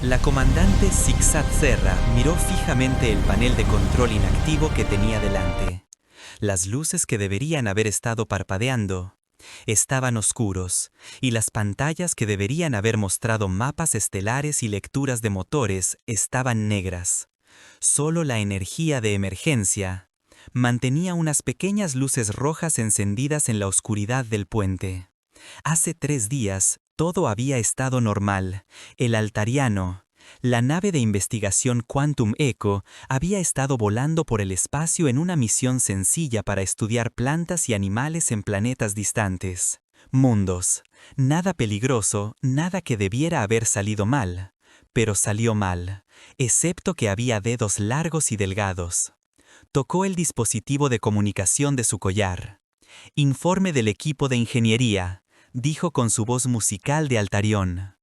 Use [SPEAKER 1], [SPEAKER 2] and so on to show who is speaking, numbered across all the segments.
[SPEAKER 1] La comandante Zigzat Serra miró fijamente el panel de control inactivo que tenía delante. Las luces que deberían haber estado parpadeando estaban oscuros, y las pantallas que deberían haber mostrado mapas estelares y lecturas de motores estaban negras. Solo la energía de emergencia mantenía unas pequeñas luces rojas encendidas en la oscuridad del puente. Hace 3 días todo había estado normal. El Altariano, la nave de investigación Quantum Echo, había estado volando por el espacio en una misión sencilla para estudiar plantas y animales en planetas distantes. Mundos. Nada peligroso, nada que debiera haber salido mal. Pero salió mal, excepto que había dedos largos y delgados. Tocó el dispositivo de comunicación de su collar. «Informe del equipo de ingeniería», dijo con su voz musical de Altarión.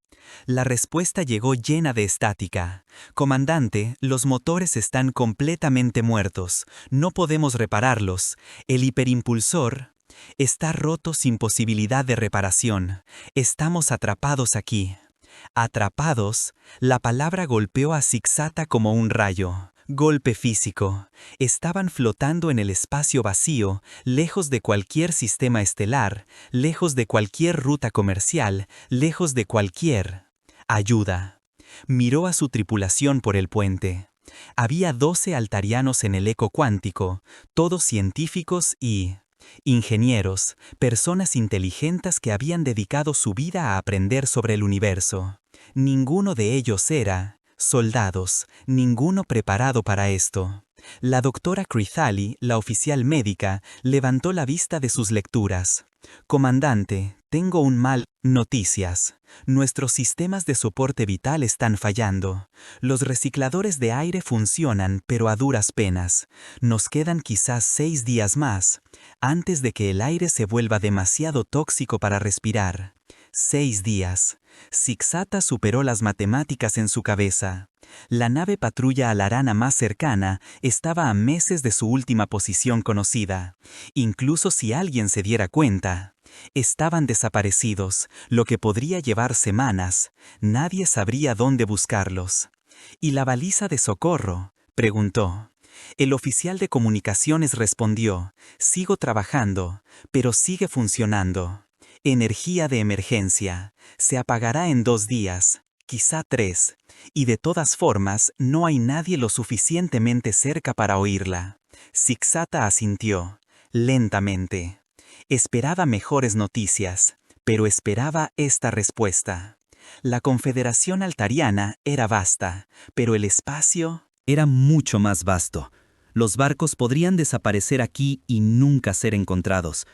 [SPEAKER 1] La respuesta llegó llena de estática. «Comandante, los motores están completamente muertos. No podemos repararlos. El hiperimpulsor está roto sin posibilidad de reparación. Estamos atrapados aquí». Atrapados, la palabra golpeó a Zigzata como un rayo. Golpe físico. Estaban flotando en el espacio vacío, lejos de cualquier sistema estelar, lejos de cualquier ruta comercial, lejos de cualquier ayuda. Miró a su tripulación por el puente. Había 12 altarianos en el eco cuántico, todos científicos y ingenieros, personas inteligentes que habían dedicado su vida a aprender sobre el universo. Ninguno de ellos era soldados, ninguno preparado para esto. La doctora Crizali, la oficial médica, levantó la vista de sus lecturas. «Comandante, tengo un mal noticias. Nuestros sistemas de soporte vital están fallando. Los recicladores de aire funcionan, pero a duras penas. Nos quedan quizás 6 días más, antes de que el aire se vuelva demasiado tóxico para respirar». 6 días. Zigzata superó las matemáticas en su cabeza. La nave patrulla alarana más cercana estaba a meses de su última posición conocida. Incluso si alguien se diera cuenta, estaban desaparecidos, lo que podría llevar semanas. Nadie sabría dónde buscarlos. «¿Y la baliza de socorro?», preguntó. El oficial de comunicaciones respondió: «Sigo trabajando, pero sigue funcionando. Energía de emergencia. Se apagará en 2 días, quizá 3, y de todas formas no hay nadie lo suficientemente cerca para oírla». Zigzata asintió, lentamente. Esperaba mejores noticias, pero esperaba esta respuesta. La Confederación Altariana era vasta, pero el espacio era mucho más vasto. Los barcos podrían desaparecer aquí y nunca ser encontrados.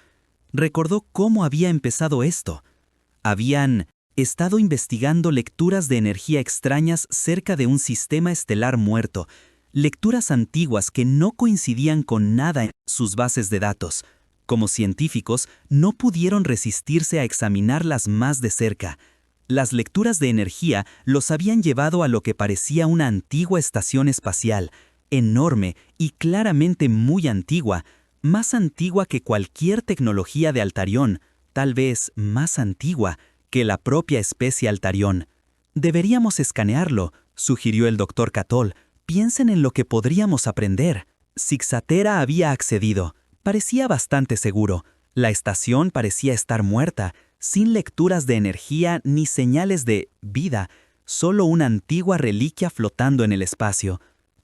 [SPEAKER 1] Recordó cómo había empezado esto. Habían estado investigando lecturas de energía extrañas cerca de un sistema estelar muerto, lecturas antiguas que no coincidían con nada en sus bases de datos. Como científicos, no pudieron resistirse a examinarlas más de cerca. Las lecturas de energía los habían llevado a lo que parecía una antigua estación espacial, enorme y claramente muy antigua, más antigua que cualquier tecnología de Altarión, tal vez más antigua que la propia especie Altarión. «Deberíamos escanearlo», sugirió el Dr. Catol. «Piensen en lo que podríamos aprender». Zigzatera había accedido. Parecía bastante seguro. La estación parecía estar muerta, sin lecturas de energía ni señales de vida, solo una antigua reliquia flotando en el espacio.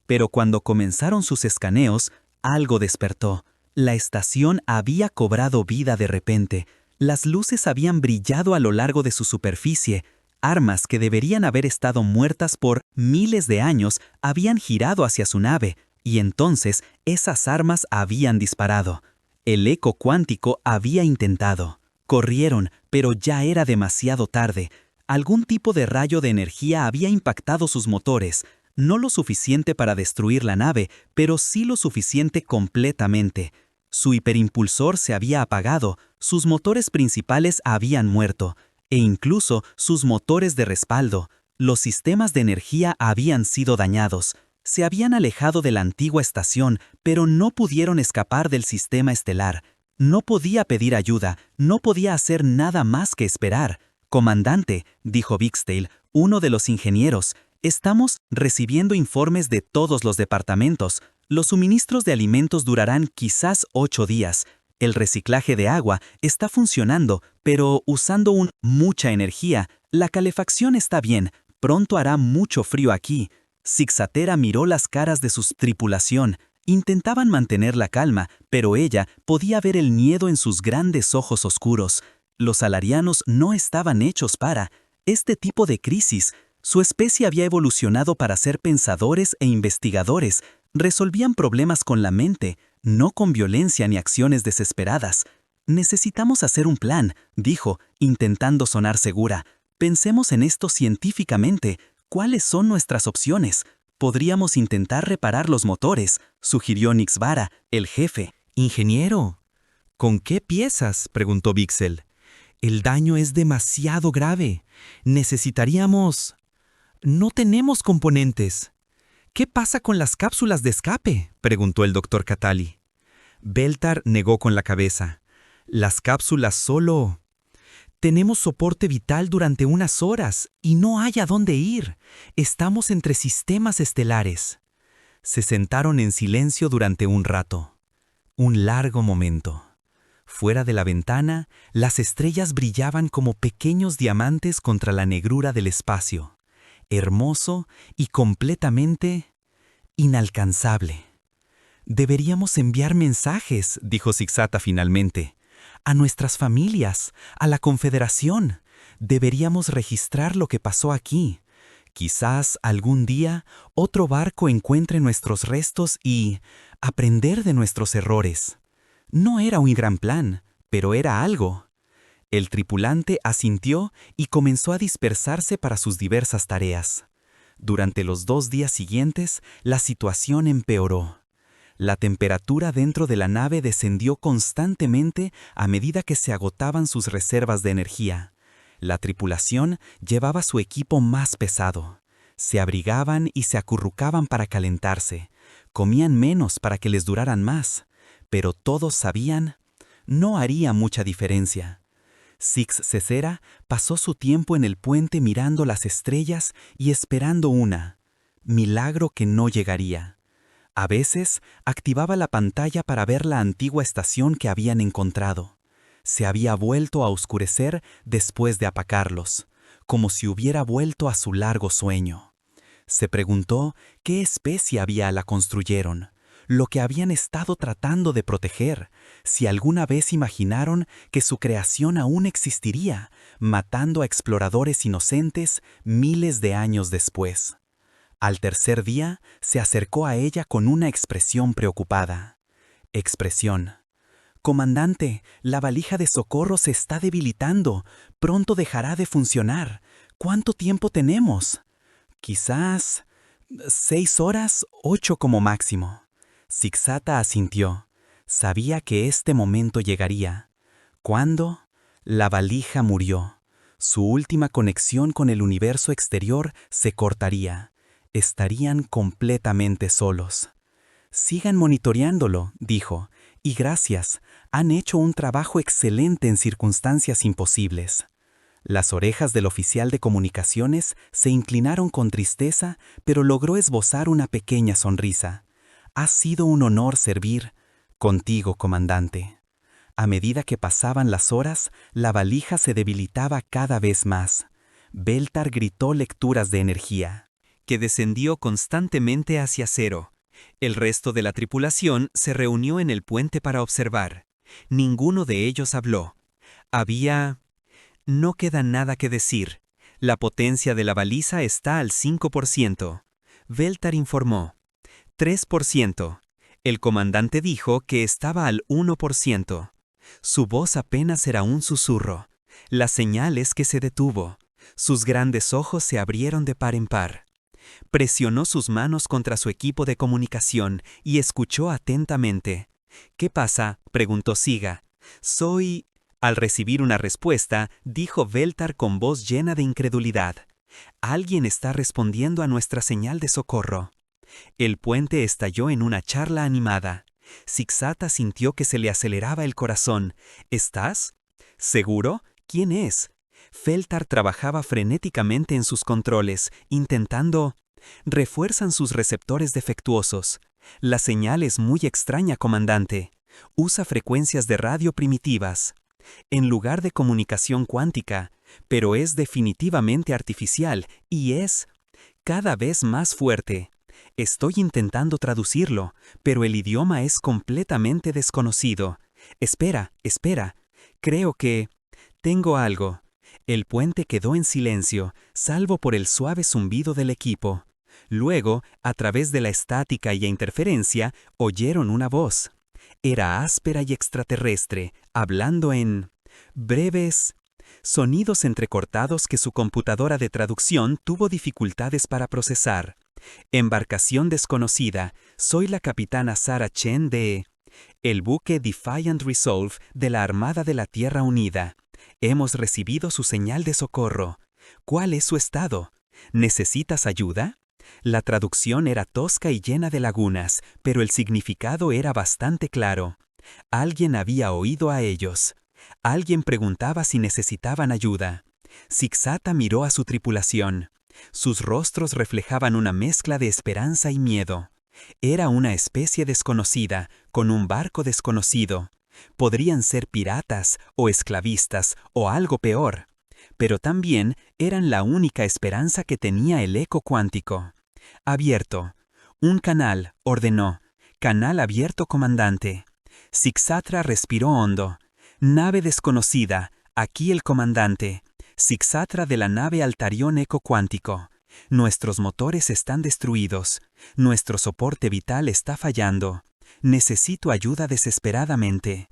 [SPEAKER 1] Pero cuando comenzaron sus escaneos, algo despertó. La estación había cobrado vida de repente. Las luces habían brillado a lo largo de su superficie. Armas que deberían haber estado muertas por miles de años habían girado hacia su nave, y entonces esas armas habían disparado. El eco cuántico había intentado. Corrieron, pero ya era demasiado tarde. Algún tipo de rayo de energía había impactado sus motores. No lo suficiente para destruir la nave, pero sí lo suficiente completamente. Su hiperimpulsor se había apagado, sus motores principales habían muerto, e incluso sus motores de respaldo. Los sistemas de energía habían sido dañados. Se habían alejado de la antigua estación, pero no pudieron escapar del sistema estelar. No podía pedir ayuda, no podía hacer nada más que esperar. «Comandante», dijo Bixtail, uno de los ingenieros,
[SPEAKER 2] Estamos recibiendo informes de todos los departamentos. Los suministros de alimentos durarán quizás 8 días. El reciclaje de agua está funcionando, pero usando mucha energía. La calefacción está bien. Pronto hará mucho frío aquí. Cixatera miró las caras de su tripulación. Intentaban mantener la calma, pero ella podía ver el miedo en sus grandes ojos oscuros. Los salarianos no estaban hechos para este tipo de crisis. Su especie había evolucionado para ser pensadores e investigadores. Resolvían problemas con la mente, no con violencia ni acciones desesperadas. Necesitamos hacer un plan, dijo, intentando sonar segura. Pensemos en esto científicamente. ¿Cuáles son nuestras opciones? Podríamos intentar reparar los motores, sugirió Nixvara, el jefe.
[SPEAKER 1] Ingeniero, ¿con qué piezas?, preguntó Vixel. El daño es demasiado grave. Necesitaríamos... No tenemos componentes. ¿Qué pasa con las cápsulas de escape?, preguntó el doctor Catali. Beltar negó con la cabeza. Las cápsulas solo... Tenemos soporte vital durante unas horas y no hay a dónde ir. Estamos entre sistemas estelares. Se sentaron en silencio durante un rato. Un largo momento. Fuera de la ventana, las estrellas brillaban como pequeños diamantes contra la negrura del espacio. Hermoso y completamente inalcanzable. Deberíamos enviar mensajes, dijo Cixata finalmente. A nuestras familias, a la Confederación. Deberíamos registrar lo que pasó aquí. Quizás algún día otro barco encuentre nuestros restos y aprender de nuestros errores. No era un gran plan, pero era algo. El tripulante asintió y comenzó a dispersarse para sus diversas tareas. Durante los 2 días siguientes, la situación empeoró. La temperatura dentro de la nave descendió constantemente a medida que se agotaban sus reservas de energía. La tripulación llevaba su equipo más pesado. Se abrigaban y se acurrucaban para calentarse. Comían menos para que les duraran más. Pero todos sabían, no haría mucha diferencia. Cixatera pasó su tiempo en el puente mirando las estrellas y esperando milagro que no llegaría. A veces, activaba la pantalla para ver la antigua estación que habían encontrado. Se había vuelto a oscurecer después de apagarlos, como si hubiera vuelto a su largo sueño. Se preguntó qué especie la construyeron, lo que habían estado tratando de proteger, si alguna vez imaginaron que su creación aún existiría, matando a exploradores inocentes miles de años después. Al tercer día, se acercó a ella con una expresión preocupada. «Comandante, la valija de socorro se está debilitando. Pronto dejará de funcionar. ¿Cuánto tiempo tenemos?» «Quizás 6 horas, 8 como máximo». Cixata asintió. Sabía que este momento llegaría. ¿Cuándo? La valija murió. Su última conexión con el universo exterior se cortaría. Estarían completamente solos. «Sigan monitoreándolo», dijo, «y gracias, han hecho un trabajo excelente en circunstancias imposibles». Las orejas del oficial de comunicaciones se inclinaron con tristeza, pero logró esbozar una pequeña sonrisa. «Ha sido un honor servir contigo, comandante». A medida que pasaban las horas, la valija se debilitaba cada vez más. Beltar gritó lecturas de energía, que descendió constantemente hacia cero. El resto de la tripulación se reunió en el puente para observar. Ninguno de ellos habló. No queda nada que decir. La potencia de la baliza está al 5%. Beltar informó. 3%. El comandante dijo que estaba al 1%. Su voz apenas era un susurro. La señal es que se detuvo. Sus grandes ojos se abrieron de par en par. Presionó sus manos contra su equipo de comunicación y escuchó atentamente. «¿Qué pasa?», preguntó Siga. «Soy...». Al recibir una respuesta, dijo Beltar con voz llena de incredulidad. «Alguien está respondiendo a nuestra señal de socorro». El puente estalló en una charla animada. Cixata sintió que se le aceleraba el corazón. «¿Estás? ¿Seguro? ¿Quién es?»
[SPEAKER 2] Feltar trabajaba frenéticamente en sus controles, intentando... Refuerzan sus receptores defectuosos. La señal es muy extraña, comandante. Usa frecuencias de radio primitivas. En lugar de comunicación cuántica, pero es definitivamente artificial y es cada vez más fuerte. Estoy intentando traducirlo, pero el idioma es completamente desconocido. Espera. Creo que... Tengo algo. El puente quedó en silencio, salvo por el suave zumbido del equipo. Luego, a través de la estática y interferencia, oyeron una voz. Era áspera y extraterrestre, hablando en breves sonidos entrecortados que su computadora de traducción tuvo dificultades para procesar. Embarcación desconocida, soy la capitana Sarah Chen de el buque Defiant Resolve de la Armada de la Tierra Unida. Hemos recibido su señal de socorro. ¿Cuál es su estado? ¿Necesitas ayuda? La traducción era tosca y llena de lagunas, pero el significado era bastante claro. Alguien había oído a ellos. Alguien preguntaba si necesitaban ayuda. Sixata miró a su tripulación. Sus rostros reflejaban una mezcla de esperanza y miedo. Era una especie desconocida, con un barco desconocido. Podrían ser piratas, o esclavistas, o algo peor. Pero también eran la única esperanza que tenía el eco cuántico. Abierto. Un canal, ordenó. Canal abierto, comandante. Sixatra respiró hondo. Nave desconocida, aquí el comandante. Sixatra de la nave Altarión Eco Cuántico. Nuestros motores están destruidos. Nuestro soporte vital está fallando. Necesito ayuda desesperadamente.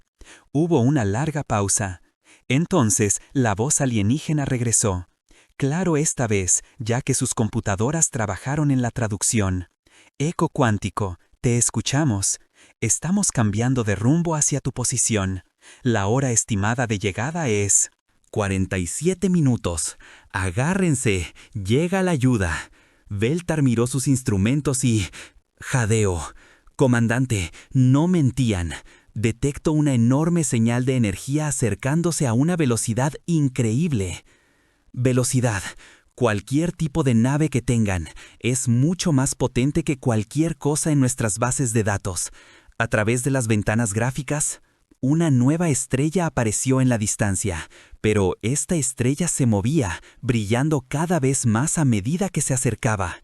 [SPEAKER 2] Hubo una larga pausa. Entonces la voz alienígena regresó. Claro esta vez, ya que sus computadoras trabajaron en la traducción. Eco cuántico, te escuchamos. Estamos cambiando de rumbo hacia tu posición. La hora estimada de llegada es 47 minutos. Agárrense, llega la ayuda. Veltar miró sus instrumentos y... jadeo. Comandante, no mentían. Detecto una enorme señal de energía acercándose a una velocidad increíble. Velocidad. Cualquier tipo de nave que tengan es mucho más potente que cualquier cosa en nuestras bases de datos. A través de las ventanas gráficas, una nueva estrella apareció en la distancia, pero esta estrella se movía, brillando cada vez más a medida que se acercaba.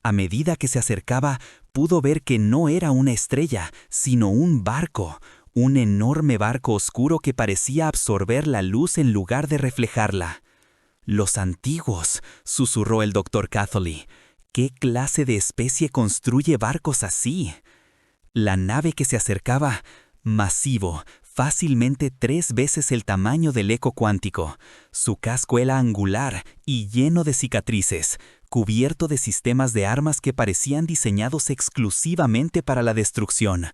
[SPEAKER 2] A medida que se acercaba, pudo ver que no era una estrella, sino un barco, un enorme barco oscuro que parecía absorber la luz en lugar de reflejarla. «Los antiguos», susurró el Dr. Catherly. «¿Qué clase de especie construye barcos así?» La nave que se acercaba, masivo, fácilmente 3 veces el tamaño del eco cuántico. Su casco era angular y lleno de cicatrices, cubierto de sistemas de armas que parecían diseñados exclusivamente para la destrucción.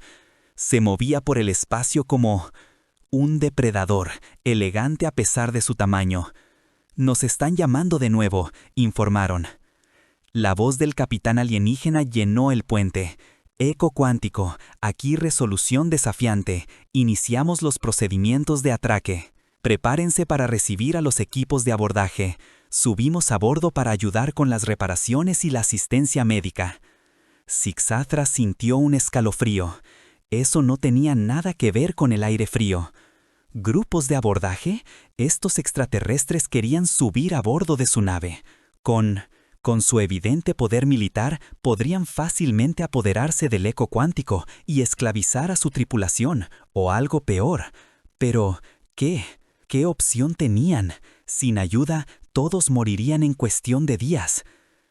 [SPEAKER 2] Se movía por el espacio como un depredador, elegante a pesar de su tamaño. «Nos están llamando de nuevo», informaron. La voz del capitán alienígena llenó el puente. «Eco cuántico, aquí resolución desafiante. Iniciamos los procedimientos de atraque. Prepárense para recibir a los equipos de abordaje. Subimos a bordo para ayudar con las reparaciones y la asistencia médica». Sixatra sintió un escalofrío. Eso no tenía nada que ver con el aire frío. ¿Grupos de abordaje? Estos extraterrestres querían subir a bordo de su nave. Con su evidente poder militar, podrían fácilmente apoderarse del eco cuántico y esclavizar a su tripulación, o algo peor. Pero, ¿qué? ¿Qué opción tenían? Sin ayuda, todos morirían en cuestión de días.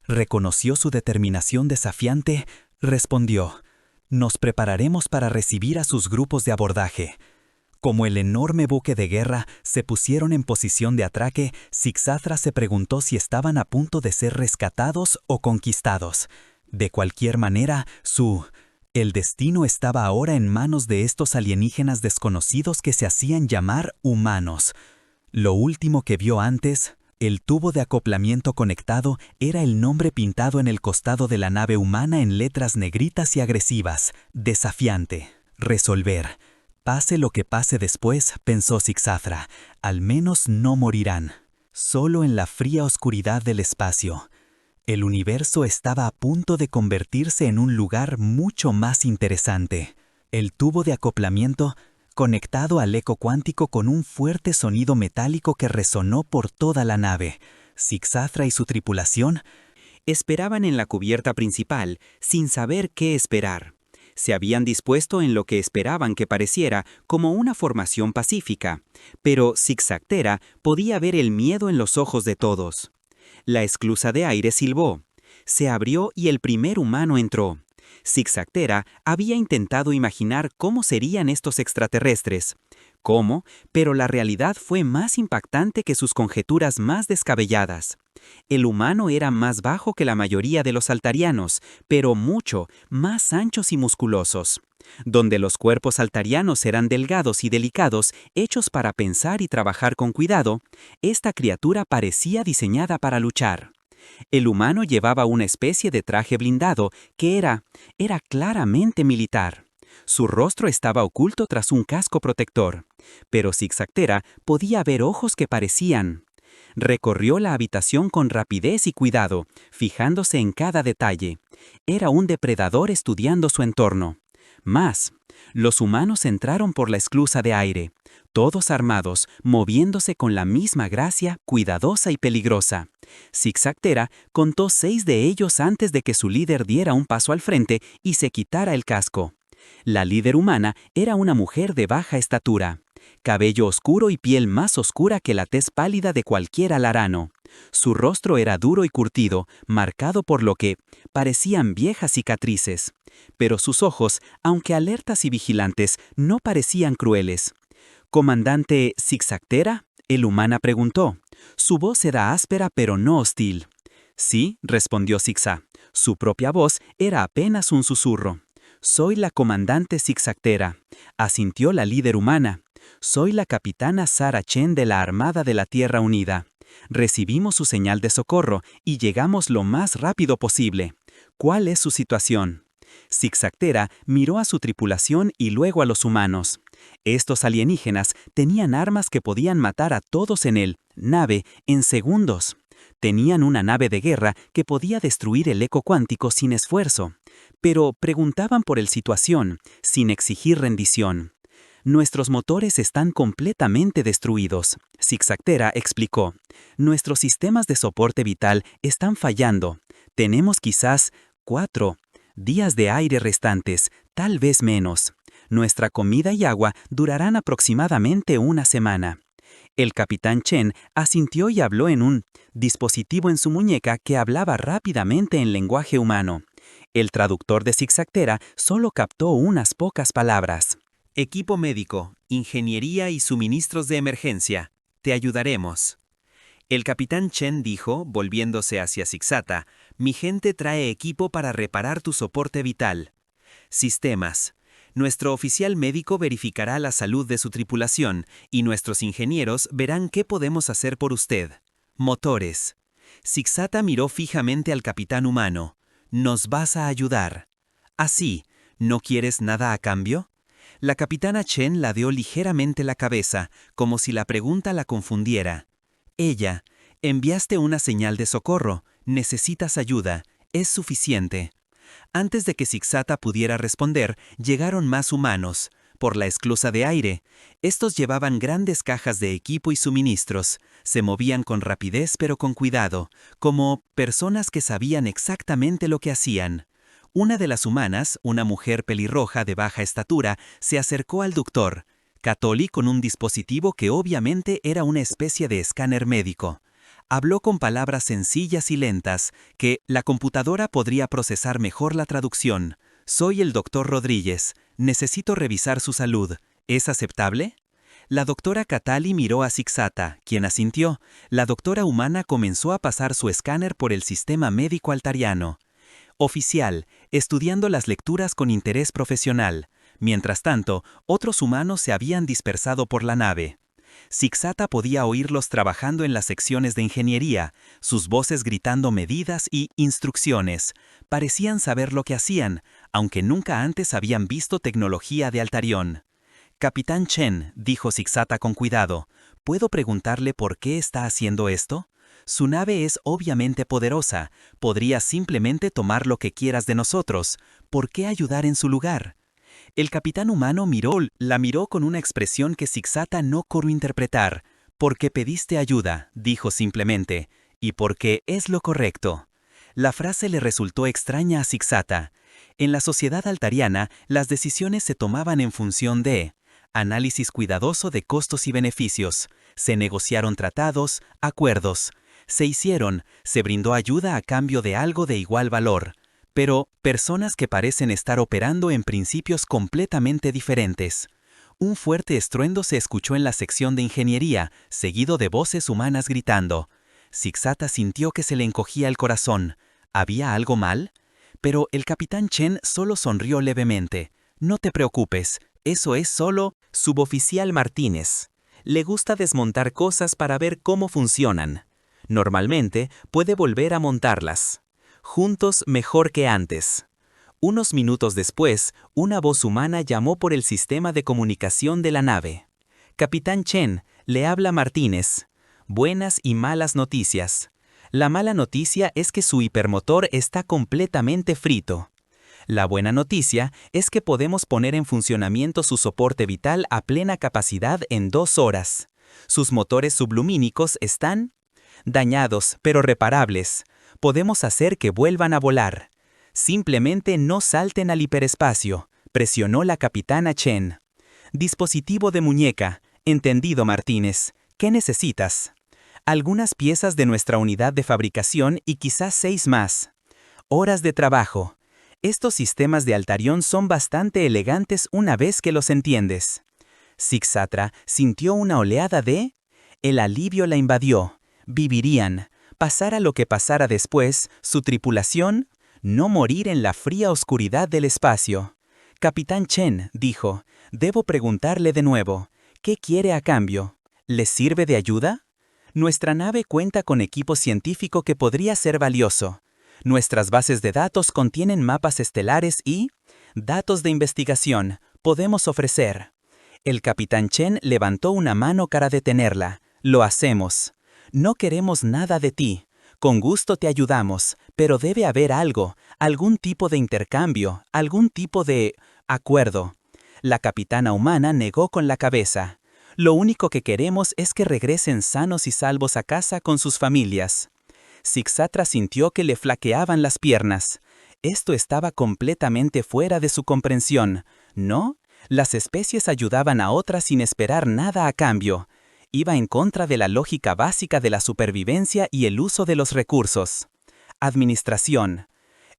[SPEAKER 2] Reconoció su determinación desafiante, respondió: «Nos prepararemos para recibir a sus grupos de abordaje». Como el enorme buque de guerra se pusieron en posición de atraque, Sixatra se preguntó si estaban a punto de ser rescatados o conquistados. De cualquier manera, el destino estaba ahora en manos de estos alienígenas desconocidos que se hacían llamar humanos. Lo último que vio antes, el tubo de acoplamiento conectado, era el nombre pintado en el costado de la nave humana en letras negritas y agresivas: desafiante, resolver. Pase lo que pase después, pensó Sixatra, al menos no morirán. Solo en la fría oscuridad del espacio. El universo estaba a punto de convertirse en un lugar mucho más interesante. El tubo de acoplamiento, conectado al eco cuántico con un fuerte sonido metálico que resonó por toda la nave. Zig-Zatra y su tripulación
[SPEAKER 1] esperaban en la cubierta principal, sin saber qué esperar. Se habían dispuesto en lo que esperaban que pareciera como una formación pacífica, pero Zig-Zagtera podía ver el miedo en los ojos de todos. La esclusa de aire silbó. Se abrió y el primer humano entró. Zig-Zagtera había intentado imaginar cómo serían estos extraterrestres. ¿Cómo? Pero la realidad fue más impactante que sus conjeturas más descabelladas. El humano era más bajo que la mayoría de los altarianos, pero mucho más anchos y musculosos. Donde los cuerpos altarianos eran delgados y delicados, hechos para pensar y trabajar con cuidado, esta criatura parecía diseñada para luchar. El humano llevaba una especie de traje blindado que era claramente militar. Su rostro estaba oculto tras un casco protector, pero Zig-Zagtera podía ver ojos que parecían. Recorrió la habitación con rapidez y cuidado, fijándose en cada detalle. Era un depredador estudiando su entorno. Más, los humanos entraron por la esclusa de aire, todos armados, moviéndose con la misma gracia, cuidadosa y peligrosa. Zig-Zagtera contó 6 de ellos antes de que su líder diera un paso al frente y se quitara el casco. La líder humana era una mujer de baja estatura, cabello oscuro y piel más oscura que la tez pálida de cualquier alarano. Su rostro era duro y curtido, marcado por lo que parecían viejas cicatrices. Pero sus ojos, aunque alertas y vigilantes, no parecían crueles. «¿Comandante Zig-Zagtera?», el humana preguntó. Su voz era áspera pero no hostil. «Sí», respondió Zig-Zag. Su propia voz era apenas un susurro. «Soy la comandante Zig-Zagtera», asintió la líder humana. «Soy la capitana Sarah Chen de la Armada de la Tierra Unida. Recibimos su señal de socorro y llegamos lo más rápido posible. ¿Cuál es su situación?». Zig-Zagtera miró a su tripulación y luego a los humanos. Estos alienígenas tenían armas que podían matar a todos en el nave en segundos. Tenían una nave de guerra que podía destruir el eco cuántico sin esfuerzo. Pero preguntaban por el situación, sin exigir rendición. «Nuestros motores están completamente destruidos», Zig-Zagtera explicó. «Nuestros sistemas de soporte vital están fallando. Tenemos quizás 4 días de aire restantes, tal vez menos. Nuestra comida y agua durarán aproximadamente una semana». El capitán Chen asintió y habló en un dispositivo en su muñeca que hablaba rápidamente en lenguaje humano. El traductor de Zig-Zagtera solo captó unas pocas palabras. «Equipo médico, ingeniería y suministros de emergencia. Te ayudaremos». El capitán Chen dijo, volviéndose hacia Zig-Zatra, «Mi gente trae equipo para reparar tu soporte vital. Sistemas. Nuestro oficial médico verificará la salud de su tripulación y nuestros ingenieros verán qué podemos hacer por usted. Motores». Zig-Zatra miró fijamente al capitán humano. «Nos vas a ayudar. Así, ¿no quieres nada a cambio?». La capitana Chen ladeó ligeramente la cabeza, como si la pregunta la confundiera. «Ella, enviaste una señal de socorro. Necesitas ayuda. Es suficiente». Antes de que Zig-Zatra pudiera responder, llegaron más humanos. Por la esclusa de aire. Estos llevaban grandes cajas de equipo y suministros. Se movían con rapidez pero con cuidado, como personas que sabían exactamente lo que hacían. Una de las humanas, una mujer pelirroja de baja estatura, se acercó al doctor, Cattoli, con un dispositivo que obviamente era una especie de escáner médico. Habló con palabras sencillas y lentas, que la computadora podría procesar mejor la traducción. «Soy el doctor Rodríguez. Necesito revisar su salud. ¿Es aceptable?». La doctora Cattoli miró a Zig-Zatra, quien asintió. La doctora humana comenzó a pasar su escáner por el sistema médico altariano. «Oficial, estudiando las lecturas con interés profesional». Mientras tanto, otros humanos se habían dispersado por la nave. Zig-Zatra podía oírlos trabajando en las secciones de ingeniería, sus voces gritando medidas y instrucciones. Parecían saber lo que hacían, aunque nunca antes habían visto tecnología de Altarión. «Capitán Chen», dijo Zig-Zatra con cuidado,
[SPEAKER 2] ¿Puedo preguntarle por qué está haciendo esto? Su nave es obviamente poderosa. Podría simplemente tomar lo que quieras de nosotros. ¿Por qué ayudar en su lugar? El capitán humano la miró con una expresión que Sixata no corrió interpretar. «Porque pediste ayuda», dijo simplemente, «y porque es lo correcto». La frase le resultó extraña a Sixata. En la sociedad altariana, las decisiones se tomaban en función de análisis cuidadoso de costos y beneficios. Se negociaron tratados, acuerdos. Se brindó ayuda a cambio de algo de igual valor. Pero personas que parecen estar operando en principios completamente diferentes. Un fuerte estruendo se escuchó en la sección de ingeniería, seguido de voces humanas gritando. Sixata sintió que se le encogía el corazón. ¿Había algo mal? Pero el capitán Chen solo sonrió levemente. «No te preocupes, eso es solo suboficial Martínez. Le gusta desmontar cosas para ver cómo funcionan. Normalmente puede volver a montarlas. Juntos mejor que antes». Unos minutos después, una voz humana llamó por el sistema de comunicación de la nave. «Capitán Chen, le habla Martínez. Buenas y malas noticias. La mala noticia es que su hipermotor está completamente frito. La buena noticia es que podemos poner en funcionamiento su soporte vital a plena capacidad en 2 horas. Sus motores sublumínicos están dañados, pero reparables. Podemos hacer que vuelvan a volar. Simplemente no salten al hiperespacio», presionó la capitana Chen. «Dispositivo de muñeca. Entendido, Martínez. ¿Qué necesitas?» «Algunas piezas de nuestra unidad de fabricación y quizás 6 más. Horas de trabajo. Estos sistemas de Altarión son bastante elegantes una vez que los entiendes». Sixata sintió una oleada de... El alivio la invadió. Vivirían. Pasara lo que pasara después, su tripulación... No morir en la fría oscuridad del espacio. «Capitán Chen», dijo, «debo preguntarle de nuevo. ¿Qué quiere a cambio? ¿Les sirve de ayuda? Nuestra nave cuenta con equipo científico que podría ser valioso. Nuestras bases de datos contienen mapas estelares y datos de investigación. Podemos ofrecer». El capitán Chen levantó una mano para detenerla. «Lo hacemos. No queremos nada de ti. Con gusto te ayudamos, pero debe haber algo, algún tipo de intercambio, algún tipo de acuerdo». La capitana humana negó con la cabeza. «Lo único que queremos es que regresen sanos y salvos a casa con sus familias». Sixata sintió que le flaqueaban las piernas. Esto estaba completamente fuera de su comprensión, ¿no? Las especies ayudaban a otras sin esperar nada a cambio. Iba en contra de la lógica básica de la supervivencia y el uso de los recursos. Administración.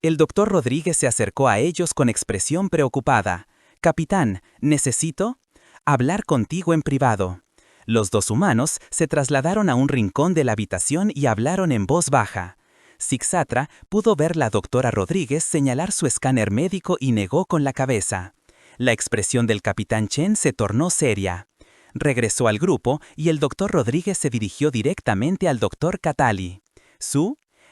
[SPEAKER 2] El doctor Rodríguez se acercó a ellos con expresión preocupada. «Capitán, necesito hablar contigo en privado». Los 2 humanos se trasladaron a un rincón de la habitación y hablaron en voz baja. Sixata pudo ver la doctora Rodríguez señalar su escáner médico y negó con la cabeza. La expresión del capitán Chen se tornó seria. Regresó al grupo y el doctor Rodríguez se dirigió directamente al doctor Catali.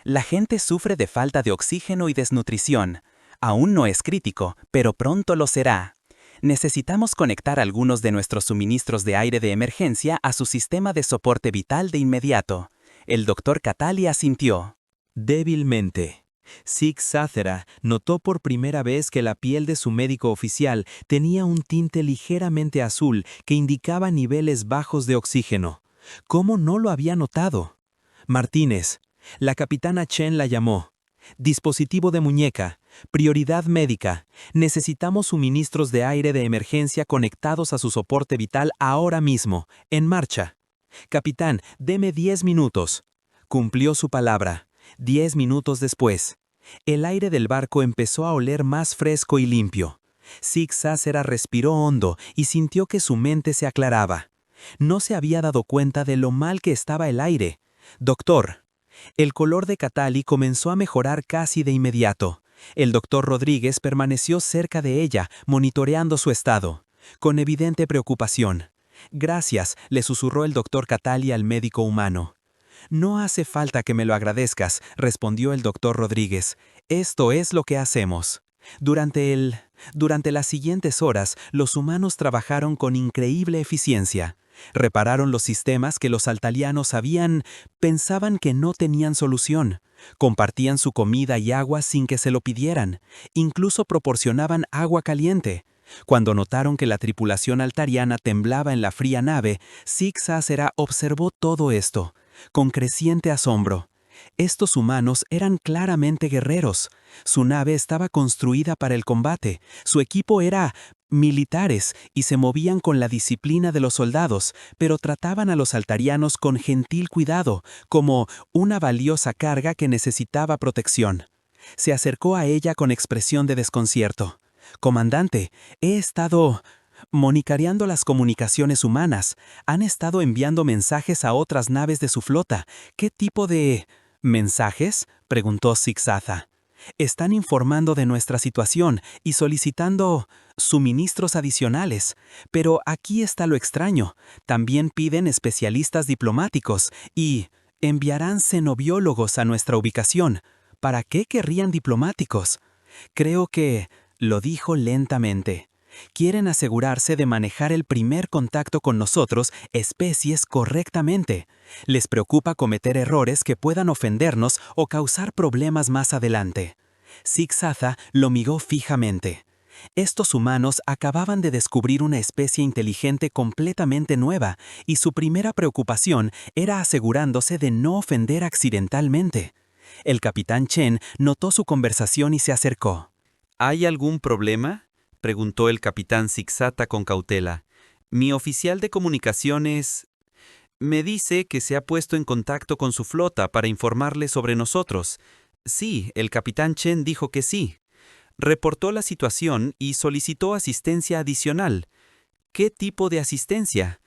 [SPEAKER 2] La gente sufre de falta de oxígeno y desnutrición. Aún no es crítico, pero pronto lo será. Necesitamos conectar algunos de nuestros suministros de aire de emergencia a su sistema de soporte vital de inmediato». El doctor Catali asintió.
[SPEAKER 3] Débilmente. Sixata notó por primera vez que la piel de su médico oficial tenía un tinte ligeramente azul que indicaba niveles bajos de oxígeno. ¿Cómo no lo había notado? «Martínez». La capitana Chen la llamó. «Dispositivo de muñeca. Prioridad médica. Necesitamos suministros de aire de emergencia conectados a su soporte vital ahora mismo. En marcha. Capitán, deme 10 minutos». Cumplió su palabra. 10 minutos después. El aire del barco empezó a oler más fresco y limpio. Sixata respiró hondo y sintió que su mente se aclaraba. No se había dado cuenta de lo mal que estaba el aire. «Doctor». El color de Catali comenzó a mejorar casi de inmediato. El doctor Rodríguez permaneció cerca de ella, monitoreando su estado, con evidente preocupación. «Gracias», le susurró el doctor Catali al médico humano. «No hace falta que me lo agradezcas», respondió el doctor Rodríguez. «Esto es lo que hacemos». Durante las siguientes horas, los humanos trabajaron con increíble eficiencia. Repararon los sistemas que los altalianos pensaban que no tenían solución. Compartían su comida y agua sin que se lo pidieran. Incluso proporcionaban agua caliente. Cuando notaron que la tripulación altariana temblaba en la fría nave, Sig-Sasera observó todo esto, con creciente asombro. Estos humanos eran claramente guerreros. Su nave estaba construida para el combate. Su equipo era militares y se movían con la disciplina de los soldados, pero trataban a los altarianos con gentil cuidado, como una valiosa carga que necesitaba protección. Se acercó a ella con expresión de desconcierto. «Comandante, he estado monitoreando las comunicaciones humanas. Han estado enviando mensajes a otras naves de su flota. ¿Qué tipo de mensajes?», preguntó Sig-Satha. «Están informando de nuestra situación y solicitando suministros adicionales. Pero aquí está lo extraño. También piden especialistas diplomáticos y enviarán xenobiólogos a nuestra ubicación. ¿Para qué querrían diplomáticos? Creo que», lo dijo lentamente, «quieren asegurarse de manejar el primer contacto con nosotros, especies, correctamente. Les preocupa cometer errores que puedan ofendernos o causar problemas más adelante». Sig-Satha lo miró fijamente. Estos humanos acababan de descubrir una especie inteligente completamente nueva, y su primera preocupación era asegurándose de no ofender accidentalmente. El capitán Chen notó su conversación y se acercó.
[SPEAKER 2] ¿Hay algún problema?, preguntó el capitán Sig-Satha con cautela. Mi oficial de comunicaciones me dice que se ha puesto en contacto con su flota para informarle sobre nosotros. Sí, el capitán Chen dijo que sí. Reportó la situación y solicitó asistencia adicional. ¿Qué tipo de asistencia?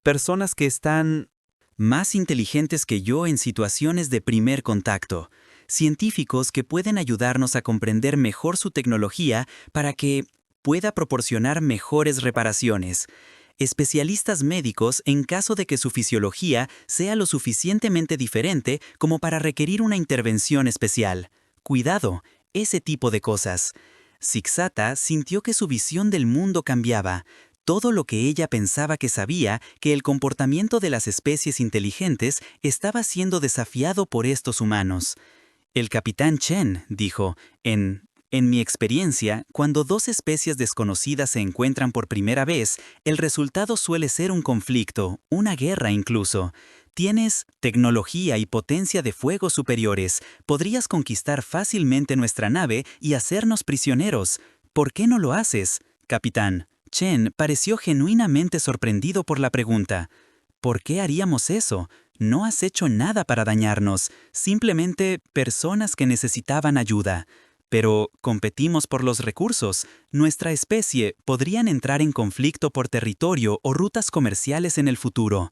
[SPEAKER 2] Personas que están más inteligentes que yo en situaciones de primer contacto. Científicos que pueden ayudarnos a comprender mejor su tecnología para que pueda proporcionar mejores reparaciones. Especialistas médicos en caso de que su fisiología sea lo suficientemente diferente como para requerir una intervención especial. Cuidado, ese tipo de cosas. Sig-Satha sintió que su visión del mundo cambiaba. Todo lo que ella pensaba que sabía, que el comportamiento de las especies inteligentes estaba siendo desafiado por estos humanos. El capitán Chen dijo, en mi experiencia, cuando dos especies desconocidas se encuentran por primera vez, el resultado suele ser un conflicto, una guerra incluso. Tienes tecnología y potencia de fuego superiores. Podrías conquistar fácilmente nuestra nave y hacernos prisioneros. ¿Por qué no lo haces, capitán? Chen pareció genuinamente sorprendido por la pregunta. ¿Por qué haríamos eso? No has hecho nada para dañarnos, simplemente personas que necesitaban ayuda. Pero competimos por los recursos. Nuestra especie podrían entrar en conflicto por territorio o rutas comerciales en el futuro.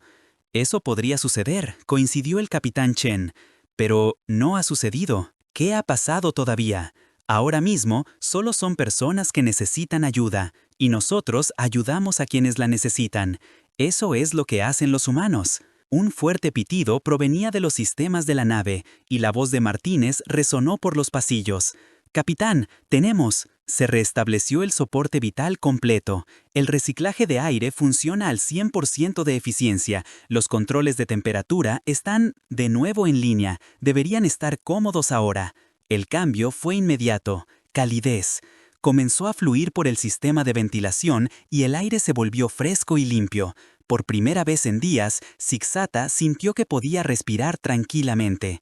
[SPEAKER 2] Eso podría suceder, coincidió el capitán Chen. Pero no ha sucedido. ¿Qué ha pasado todavía? Ahora mismo solo son personas que necesitan ayuda, y nosotros ayudamos a quienes la necesitan. Eso es lo que hacen los humanos. Un fuerte pitido provenía de los sistemas de la nave, y la voz de Martínez resonó por los pasillos. «Capitán, tenemos». Se restableció el soporte vital completo. El reciclaje de aire funciona al 100% de eficiencia. Los controles de temperatura están de nuevo en línea. Deberían estar cómodos ahora. El cambio fue inmediato. Calidez. Comenzó a fluir por el sistema de ventilación y el aire se volvió fresco y limpio. Por primera vez en días, Sig-Satha sintió que podía respirar tranquilamente.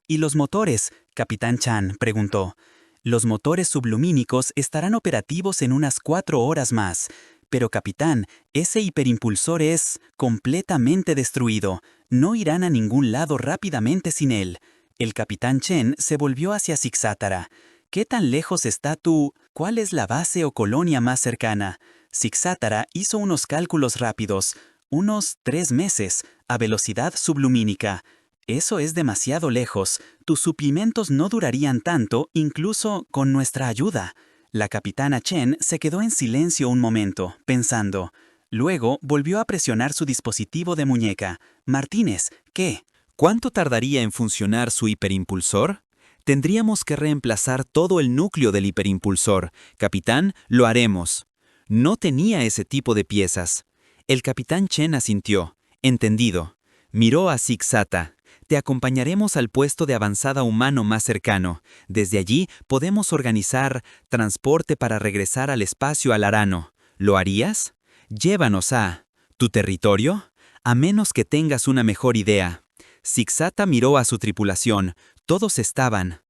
[SPEAKER 2] «¿Y los motores?», capitán Chan preguntó. «Los motores sublumínicos estarán operativos en unas 4 horas más. Pero capitán, ese hiperimpulsor es completamente destruido. No irán a ningún lado rápidamente sin él». El capitán Chen se volvió hacia Sig-Satha. «¿Qué tan lejos está tú? ¿Cuál es la base o colonia más cercana?». Sig-Satha hizo unos cálculos rápidos. «Unos 3 meses, a velocidad sublumínica». «Eso es demasiado lejos. Tus suplimentos no durarían tanto, incluso con nuestra ayuda». La capitana Chen se quedó en silencio un momento, pensando. Luego volvió a presionar su dispositivo de muñeca. «Martínez, ¿qué?
[SPEAKER 3] ¿Cuánto tardaría en funcionar su hiperimpulsor? Tendríamos que reemplazar todo el núcleo del hiperimpulsor. Capitán, lo haremos». No tenía ese tipo de piezas.
[SPEAKER 2] El capitán Chen asintió. Entendido. Miró a Zig-Zata. Te acompañaremos al puesto de avanzada humano más cercano. Desde allí podemos organizar transporte para regresar al espacio al Arano. ¿Lo harías? Llévanos a ¿tu territorio? A menos que tengas una mejor idea. Zig-Zata miró a su tripulación. Todos estaban.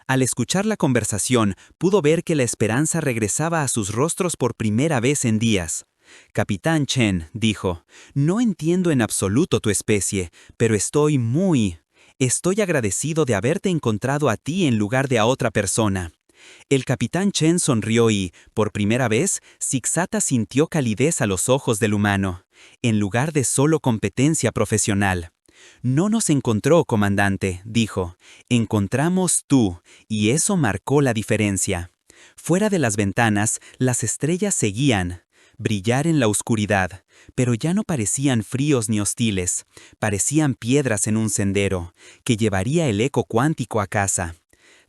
[SPEAKER 2] Al escuchar la conversación, pudo ver que la esperanza regresaba a sus rostros por primera vez en días. Capitán Chen, dijo, no entiendo en absoluto tu especie, pero estoy agradecido de haberte encontrado a ti en lugar de a otra persona. El capitán Chen sonrió y, por primera vez, Zig-Zata sintió calidez a los ojos del humano, en lugar de solo competencia profesional. No nos encontró, comandante, dijo. Encontramos tú, y eso marcó la diferencia. Fuera de las ventanas, las estrellas seguían brillar en la oscuridad, pero ya no parecían fríos ni hostiles, parecían piedras en un sendero, que llevaría el eco cuántico a casa.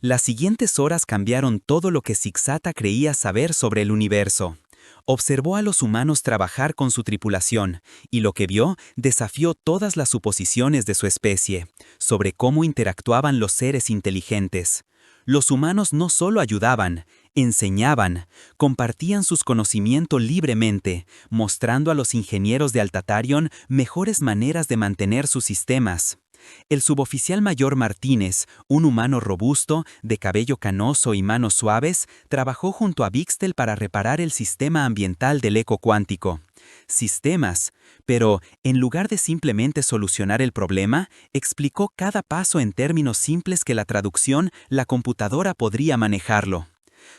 [SPEAKER 2] Las siguientes horas cambiaron todo lo que Zig-Zata creía saber sobre el universo. Observó a los humanos trabajar con su tripulación, y lo que vio desafió todas las suposiciones de su especie, sobre cómo interactuaban los seres inteligentes. Los humanos no solo ayudaban, enseñaban, compartían sus conocimientos libremente, mostrando a los ingenieros de Altatarion mejores maneras de mantener sus sistemas. El suboficial mayor Martínez, un humano robusto, de cabello canoso y manos suaves, trabajó junto a Bixtel para reparar el sistema ambiental del eco cuántico. Sistemas, pero en lugar de simplemente solucionar el problema, explicó cada paso en términos simples que la traducción, la computadora podría manejarlo.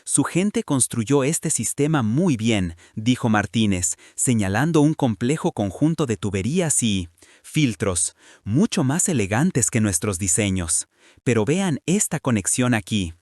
[SPEAKER 2] Su gente construyó este sistema muy bien, dijo Martínez, señalando un complejo conjunto de tuberías y filtros, mucho más elegantes que nuestros diseños. Pero vean esta conexión aquí.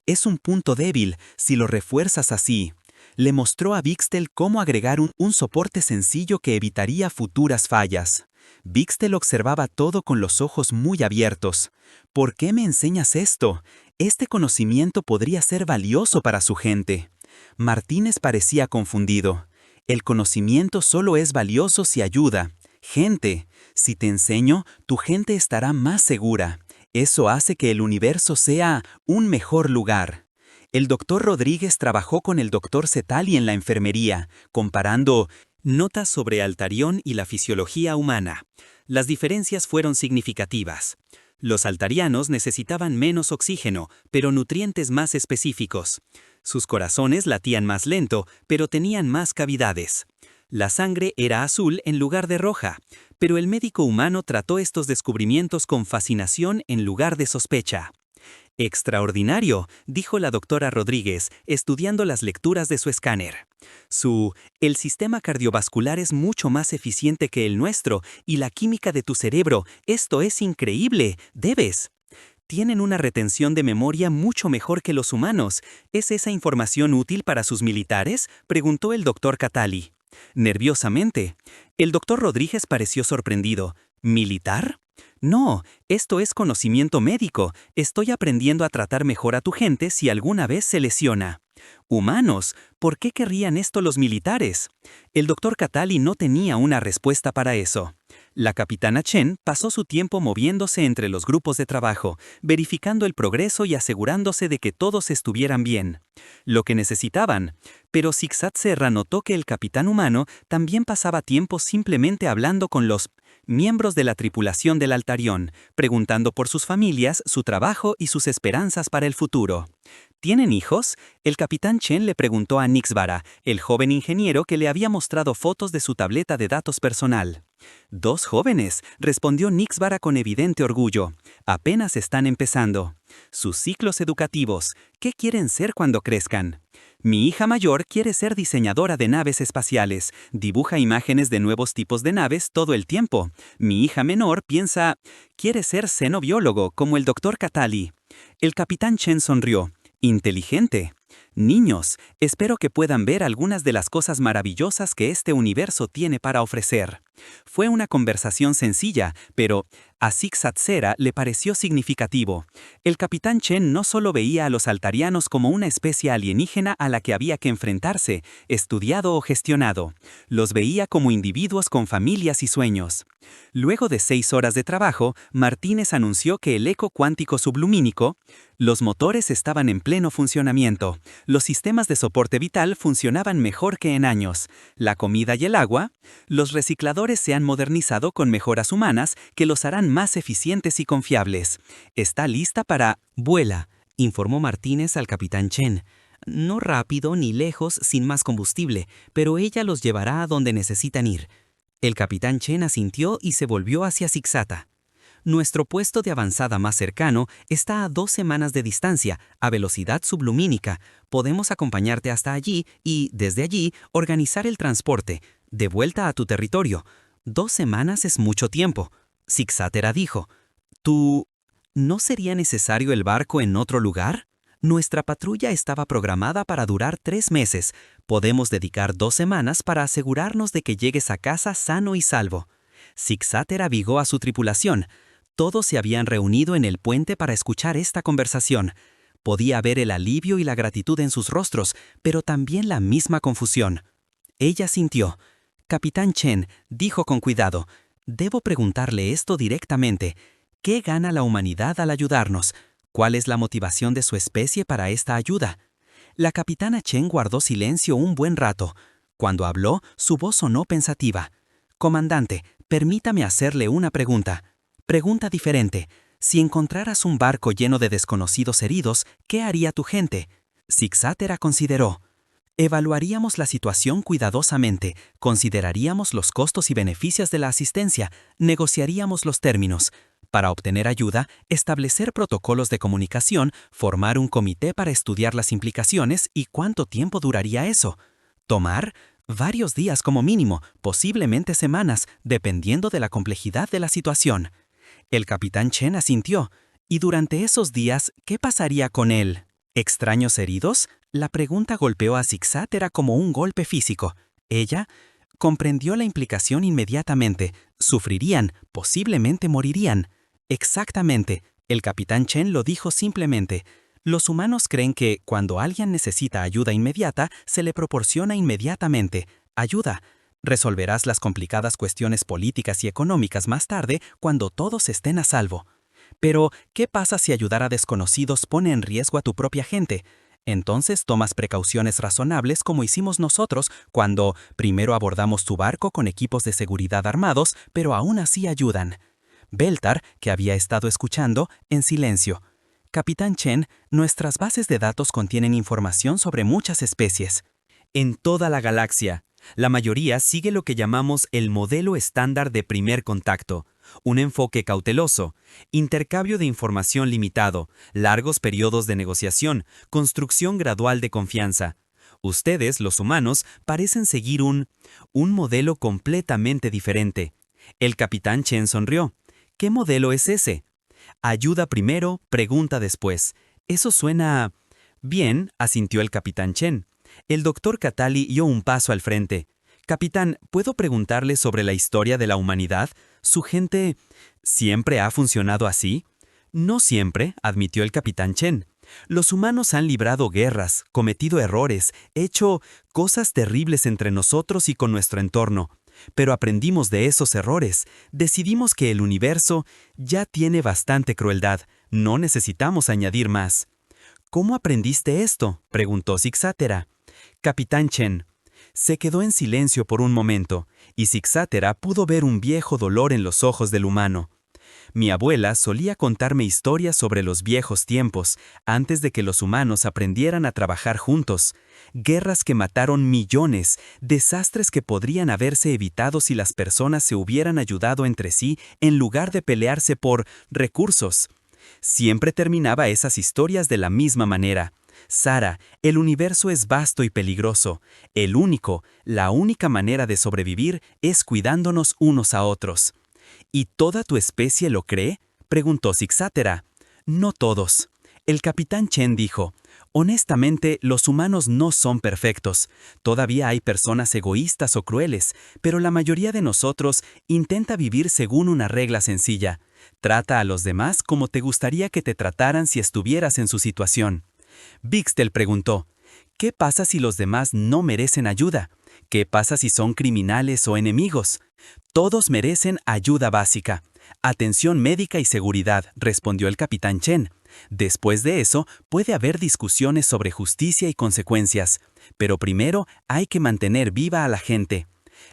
[SPEAKER 2] Es un punto débil si lo refuerzas así. Le mostró a Bixtel cómo agregar un soporte sencillo que evitaría futuras fallas. Bixtel observaba todo con los ojos muy abiertos. ¿Por qué me enseñas esto? Este conocimiento podría ser valioso para su gente. Martínez parecía confundido. El conocimiento solo es valioso si ayuda. Gente, si te enseño, tu gente estará más segura. Eso hace que el universo sea un mejor lugar. El doctor Rodríguez trabajó con el doctor Cetali en la enfermería, comparando notas sobre Altarión y la fisiología humana. Las diferencias fueron significativas. Los altarianos necesitaban menos oxígeno, pero nutrientes más específicos. Sus corazones latían más lento, pero tenían más cavidades. La sangre era azul en lugar de roja, pero el médico humano trató estos descubrimientos con fascinación en lugar de sospecha. «Extraordinario», dijo la doctora Rodríguez, estudiando las lecturas de su escáner. El sistema cardiovascular es mucho más eficiente que el nuestro y la química de tu cerebro, esto es increíble, debes. Tienen una retención de memoria mucho mejor que los humanos. ¿Es esa información útil para sus militares?, preguntó el doctor Catali. Nerviosamente. El doctor Rodríguez pareció sorprendido. ¿Militar? No, esto es conocimiento médico. Estoy aprendiendo a tratar mejor a tu gente si alguna vez se lesiona. Humanos, ¿por qué querrían esto los militares? El doctor Catali no tenía una respuesta para eso. La capitana Chen pasó su tiempo moviéndose entre los grupos de trabajo, verificando el progreso y asegurándose de que todos estuvieran bien. Lo que necesitaban. Pero Zig-Zat Serra notó que el capitán humano también pasaba tiempo simplemente hablando con los miembros de la tripulación del Altarión, preguntando por sus familias, su trabajo y sus esperanzas para el futuro. ¿Tienen hijos? El capitán Chen le preguntó a Nixvara, el joven ingeniero que le había mostrado fotos de su tableta de datos personal. 2 jóvenes, respondió Nixvara con evidente orgullo. Apenas están empezando. Sus ciclos educativos. ¿Qué quieren ser cuando crezcan? Mi hija mayor quiere ser diseñadora de naves espaciales. Dibuja imágenes de nuevos tipos de naves todo el tiempo. Mi hija menor quiere ser xenobiólogo como el doctor Catali. El capitán Chen sonrió. Inteligente. Niños, espero que puedan ver algunas de las cosas maravillosas que este universo tiene para ofrecer. Fue una conversación sencilla, pero a Zig-Zag le pareció significativo. El capitán Chen no solo veía a los altarianos como una especie alienígena a la que había que enfrentarse, estudiado o gestionado. Los veía como individuos con familias y sueños. Luego de 6 horas de trabajo, Martínez anunció que el eco cuántico sublumínico, los motores estaban en pleno funcionamiento, los sistemas de soporte vital funcionaban mejor que en años, la comida y el agua, los recicladores se han modernizado con mejoras humanas que los harán más eficientes y confiables. Está lista para...
[SPEAKER 1] Vuela, informó Martínez al capitán Chen. No rápido ni lejos sin más combustible, pero ella los llevará a donde necesitan ir. El capitán Chen asintió y se volvió hacia Zig-Zag. Nuestro puesto de avanzada más cercano está a 2 semanas de distancia, a velocidad sublumínica. Podemos acompañarte hasta allí y, desde allí, organizar el transporte, de vuelta a tu territorio. 2 semanas es mucho tiempo. Zig-Zag dijo. ¿Tú... ¿No sería necesario el barco en otro lugar? Nuestra patrulla estaba programada para durar 3 meses. Podemos dedicar 2 semanas para asegurarnos de que llegues a casa sano y salvo. Zig-Zag avigó a su tripulación. Todos se habían reunido en el puente para escuchar esta conversación. Podía ver el alivio y la gratitud en sus rostros, pero también la misma confusión. Ella sintió. Capitán Chen dijo con cuidado, «Debo preguntarle esto directamente. ¿Qué gana la humanidad al ayudarnos? ¿Cuál es la motivación de su especie para esta ayuda?» La capitana Chen guardó silencio un buen rato. Cuando habló, su voz sonó pensativa. «Comandante, permítame hacerle una pregunta. Pregunta diferente. Si encontraras un barco lleno de desconocidos heridos, ¿qué haría tu gente?» Zig-Zag consideró. Evaluaríamos la situación cuidadosamente, consideraríamos los costos y beneficios de la asistencia, negociaríamos los términos. Para obtener ayuda, establecer protocolos de comunicación, formar un comité para estudiar las implicaciones y cuánto tiempo duraría eso. Tomar varios días como mínimo, posiblemente semanas, dependiendo de la complejidad de la situación. El capitán Chen asintió. ¿Y durante esos días qué pasaría con él? ¿Extraños heridos? La pregunta golpeó a Zig-Zag como un golpe físico. Ella comprendió la implicación inmediatamente. Sufrirían, posiblemente morirían. Exactamente, el capitán Chen lo dijo simplemente. Los humanos creen que, cuando alguien necesita ayuda inmediata, se le proporciona inmediatamente. Ayuda. Resolverás las complicadas cuestiones políticas y económicas más tarde, cuando todos estén a salvo. Pero, ¿qué pasa si ayudar a desconocidos pone en riesgo a tu propia gente? Entonces tomas precauciones razonables como hicimos nosotros cuando primero abordamos tu barco con equipos de seguridad armados, pero aún así ayudan. Beltar, que había estado escuchando, en silencio. Capitán Chen, nuestras bases de datos contienen información sobre muchas especies.
[SPEAKER 3] En toda la galaxia, la mayoría sigue lo que llamamos el modelo estándar de primer contacto, un enfoque cauteloso, intercambio de información limitado, largos periodos de negociación, construcción gradual de confianza. Ustedes, los humanos, parecen seguir un modelo completamente diferente. El capitán Chen sonrió. ¿Qué modelo es ese? Ayuda primero, pregunta después. Eso suena... Bien, asintió el capitán Chen. El doctor Katali dio un paso al frente. Capitán, ¿puedo preguntarle sobre la historia de la humanidad? ¿Su gente siempre ha funcionado así? No siempre, admitió el capitán Chen. Los humanos han librado guerras, cometido errores, hecho cosas terribles entre nosotros y con nuestro entorno. Pero aprendimos de esos errores. Decidimos que el universo ya tiene bastante crueldad. No necesitamos añadir más. ¿Cómo aprendiste esto?, preguntó Zig-Zag. Capitán Chen. Se quedó en silencio por un momento, y Zig-Zag pudo ver un viejo dolor en los ojos del humano. Mi abuela solía contarme historias sobre los viejos tiempos, antes de que los humanos aprendieran a trabajar juntos. Guerras que mataron millones, desastres que podrían haberse evitado si las personas se hubieran ayudado entre sí en lugar de pelearse por recursos. Siempre terminaba esas historias de la misma manera. Sara, el universo es vasto y peligroso. La única manera de sobrevivir es cuidándonos unos a otros. ¿Y toda tu especie lo cree?, preguntó Zig-Zag. No todos. El capitán Chen dijo,
[SPEAKER 2] Honestamente, los humanos no son perfectos. Todavía hay personas egoístas o crueles, pero la mayoría de nosotros intenta vivir según una regla sencilla. Trata a los demás como te gustaría que te trataran si estuvieras en su situación. Bixtel preguntó, ¿qué pasa si los demás no merecen ayuda? ¿Qué pasa si son criminales o enemigos? Todos merecen ayuda básica. Atención médica y seguridad, respondió el capitán Chen. Después de eso, puede haber discusiones sobre justicia y consecuencias, pero primero hay que mantener viva a la gente.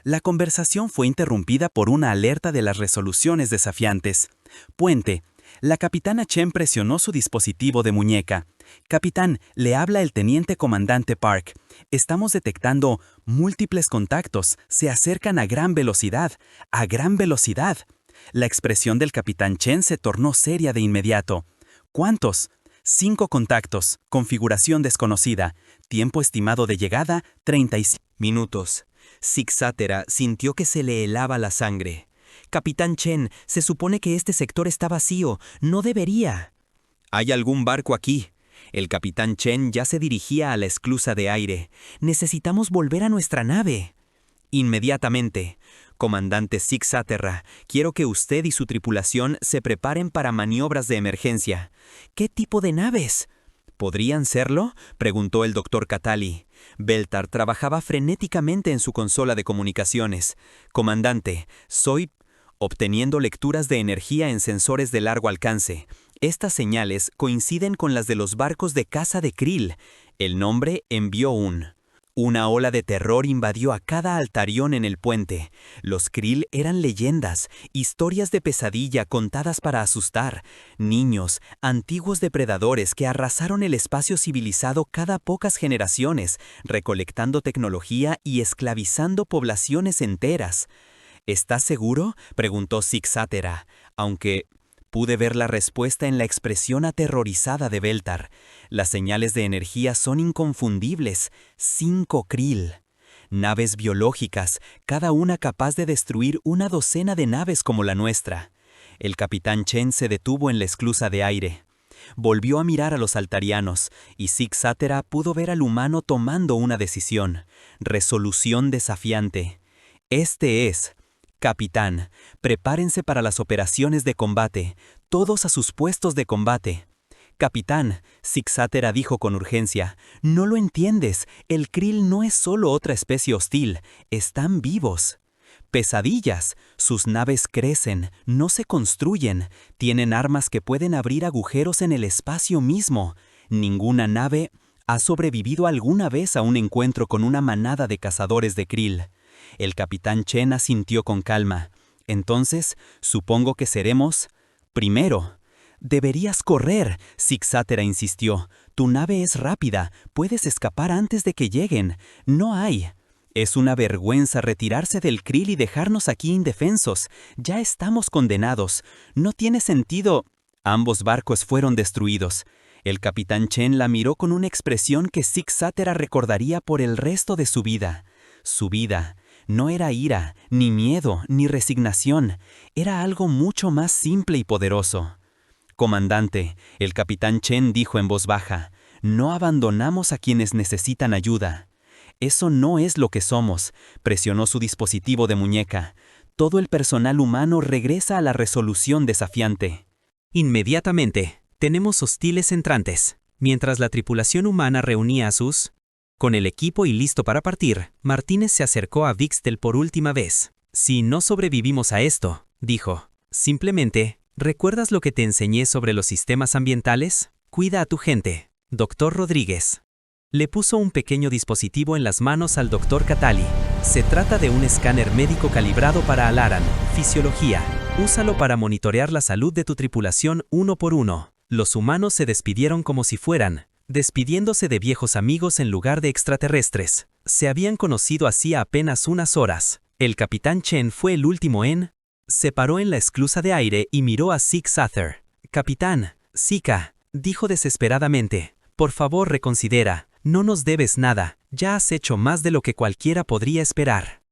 [SPEAKER 2] La conversación fue interrumpida por una alerta de las resoluciones desafiantes. Puente. La capitana Chen presionó su dispositivo de muñeca. Capitán, le habla el teniente comandante Park. Estamos detectando múltiples contactos. Se acercan a gran velocidad. ¡A gran velocidad! La expresión del capitán Chen se tornó seria de inmediato. ¿Cuántos? 5 contactos. Configuración desconocida. Tiempo estimado de llegada, 35
[SPEAKER 1] minutos. Zig-Zatera sintió que se le helaba la sangre. Capitán Chen, se supone que este sector está vacío. No debería. ¿Hay algún barco aquí? El capitán Chen ya se dirigía a la esclusa de aire. Necesitamos volver a nuestra nave. Inmediatamente. Comandante Zig-Zatera, quiero que usted y su tripulación se preparen para maniobras de emergencia. ¿Qué tipo de naves? ¿Podrían serlo?, preguntó el Dr. Katali. Beltar trabajaba frenéticamente en su consola de comunicaciones. Comandante, soy obteniendo lecturas de energía en sensores de largo alcance. Estas señales coinciden con las de los barcos de caza de Krill. El nombre envió Una ola de terror invadió a cada altarión en el puente. Los Krill eran leyendas, historias de pesadilla contadas para asustar. Niños, antiguos depredadores que arrasaron el espacio civilizado cada pocas generaciones, recolectando tecnología y esclavizando poblaciones enteras. ¿Estás seguro?, preguntó Zig-Zatera, aunque pude ver la respuesta en la expresión aterrorizada de Beltar. Las señales de energía son inconfundibles. 5 Krill. Naves biológicas, cada una capaz de destruir una docena de naves como la nuestra. El capitán Chen se detuvo en la esclusa de aire. Volvió a mirar a los altarianos, y Zig-Zatera pudo ver al humano tomando una decisión. Resolución desafiante. Este es... Capitán, prepárense para las operaciones de combate, todos a sus puestos de combate. Capitán, Zig-Zatera dijo con urgencia, no lo entiendes, el Krill no es solo otra especie hostil, están vivos. Pesadillas, sus naves crecen, no se construyen, tienen armas que pueden abrir agujeros en el espacio mismo. Ninguna nave ha sobrevivido alguna vez a un encuentro con una manada de cazadores de Krill. El capitán Chen asintió con calma. Entonces, supongo que seremos... Primero. Deberías correr, Zig-Zatera insistió. Tu nave es rápida, puedes escapar antes de que lleguen. No hay. Es una vergüenza retirarse del Krill y dejarnos aquí indefensos. Ya estamos condenados. No tiene sentido... Ambos barcos fueron destruidos. El capitán Chen la miró con una expresión que Zig-Zatera recordaría por el resto de su vida. Su vida. No era ira, ni miedo, ni resignación. Era algo mucho más simple y poderoso. Comandante, el capitán Chen dijo en voz baja, no abandonamos a quienes necesitan ayuda. Eso no es lo que somos, presionó su dispositivo de muñeca. Todo el personal humano regresa a la resolución desafiante. Inmediatamente, tenemos hostiles entrantes. Mientras la tripulación humana reunía a sus... Con el equipo y listo para partir, Martínez se acercó a Bixtel por última vez. Si no sobrevivimos a esto, dijo, simplemente, ¿recuerdas lo que te enseñé sobre los sistemas ambientales? Cuida a tu gente. Dr. Rodríguez. Le puso un pequeño dispositivo en las manos al Dr. Katali. Se trata de un escáner médico calibrado para Alaran, fisiología. Úsalo para monitorear la salud de tu tripulación uno por uno. Los humanos se despidieron como si fueran, despidiéndose de viejos amigos en lugar de extraterrestres. Se habían conocido hacía apenas unas horas. El capitán Chen fue el último en... Se paró en la esclusa de aire y miró a Zig-Zatera. Capitán, Zika, dijo desesperadamente, por favor reconsidera, no nos debes nada, ya has hecho más de lo que cualquiera podría esperar.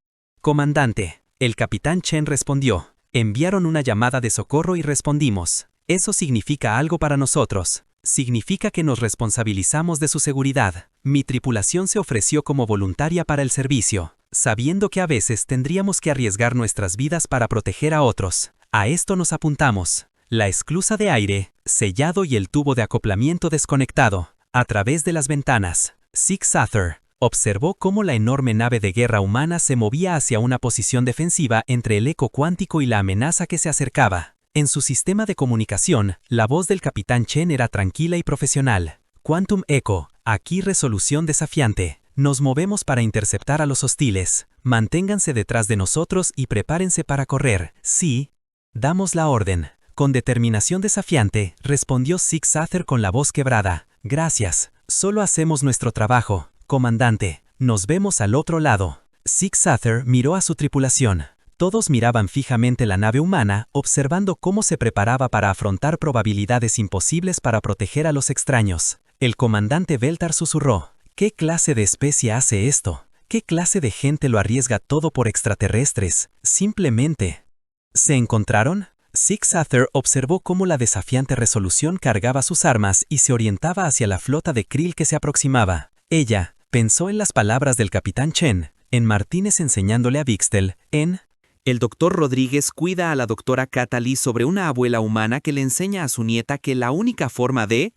[SPEAKER 1] Comandante, el capitán Chen respondió, enviaron una llamada de socorro y respondimos. Eso significa algo para nosotros.
[SPEAKER 2] Significa que nos responsabilizamos de su seguridad. Mi tripulación se ofreció como voluntaria para el servicio, sabiendo que a veces tendríamos que arriesgar nuestras vidas para proteger a otros. A esto nos apuntamos. La esclusa de aire, sellado y el tubo de acoplamiento desconectado. A través de las ventanas, Sig Sather observó cómo la enorme nave de guerra humana se movía hacia una posición defensiva entre el eco cuántico y la amenaza que se acercaba. En su sistema de comunicación, la voz del capitán Chen era tranquila y profesional. Quantum Echo, aquí resolución desafiante. Nos movemos para interceptar a los hostiles. Manténganse detrás de nosotros y prepárense para correr. Sí, damos la orden. Con determinación desafiante, respondió Sig Sather con la voz quebrada. Gracias, solo hacemos nuestro trabajo. Comandante, nos vemos al otro lado. Sig Sather miró a su tripulación. Todos miraban fijamente la nave humana, observando cómo se preparaba para afrontar probabilidades imposibles para proteger a los extraños. El comandante Beltar susurró. ¿Qué clase de especie hace esto? ¿Qué clase de gente lo arriesga todo por extraterrestres? Simplemente. ¿Se encontraron? Sig Sather observó cómo la desafiante resolución cargaba sus armas y se orientaba hacia la flota de krill que se aproximaba. Ella pensó en las palabras del capitán Chen, en Martínez enseñándole a Bixtel, en...
[SPEAKER 3] El doctor Rodríguez cuida a la doctora Cataly sobre una abuela humana que le enseña a su nieta que la única forma de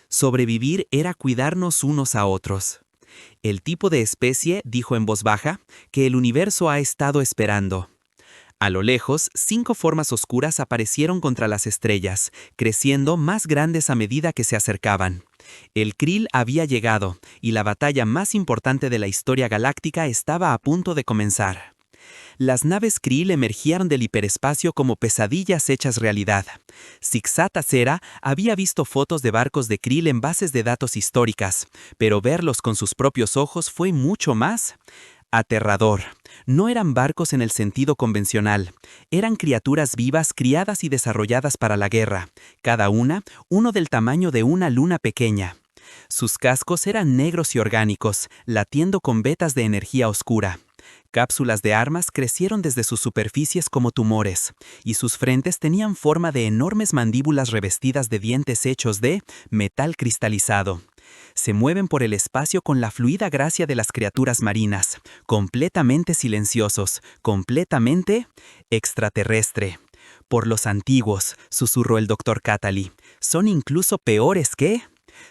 [SPEAKER 3] sobrevivir era cuidarnos unos a otros. El tipo de especie, dijo en voz baja, que el universo ha estado esperando. A lo lejos, 5 formas oscuras aparecieron contra las estrellas, creciendo más grandes a medida que se acercaban. El krill había llegado, y la batalla más importante de la historia galáctica estaba a punto de comenzar. Las naves krill emergieron del hiperespacio como pesadillas hechas realidad. Siksat Acera había visto fotos de barcos de krill en bases de datos históricas, pero verlos con sus propios ojos fue mucho más aterrador. No eran barcos en el sentido convencional, eran criaturas vivas criadas y desarrolladas para la guerra, cada uno del tamaño de una luna pequeña. Sus cascos eran negros y orgánicos, latiendo con vetas de energía oscura. Cápsulas de armas crecieron desde sus superficies como tumores, y sus frentes tenían forma de enormes mandíbulas revestidas de dientes hechos de metal cristalizado. Se mueven por el espacio con la fluida gracia de las criaturas marinas, completamente silenciosos, completamente extraterrestre. Por los antiguos, susurró el doctor Cataly, son incluso peores que...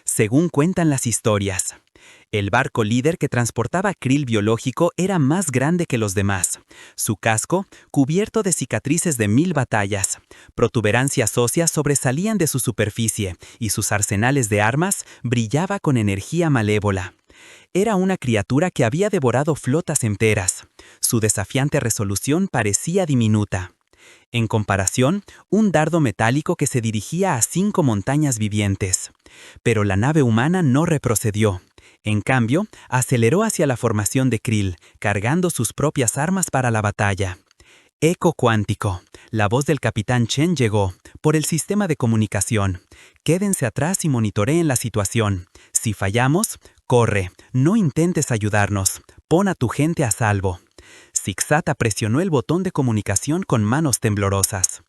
[SPEAKER 3] Según cuentan las historias. El barco líder que transportaba krill biológico era más grande que los demás. Su casco, cubierto de cicatrices de 1000 batallas. Protuberancias óseas sobresalían de su superficie y sus arsenales de armas brillaba con energía malévola. Era una criatura que había devorado flotas enteras. Su desafiante resolución parecía diminuta. En comparación, un dardo metálico que se dirigía a 5 montañas vivientes. Pero la nave humana no retrocedió. En cambio, aceleró hacia la formación de krill, cargando sus propias armas para la batalla. Eco cuántico. La voz del capitán Chen llegó, por el sistema de comunicación. Quédense atrás y monitoreen la situación. Si fallamos, corre, no intentes ayudarnos. Pon a tu gente a salvo. Siksat presionó el botón de comunicación con manos temblorosas.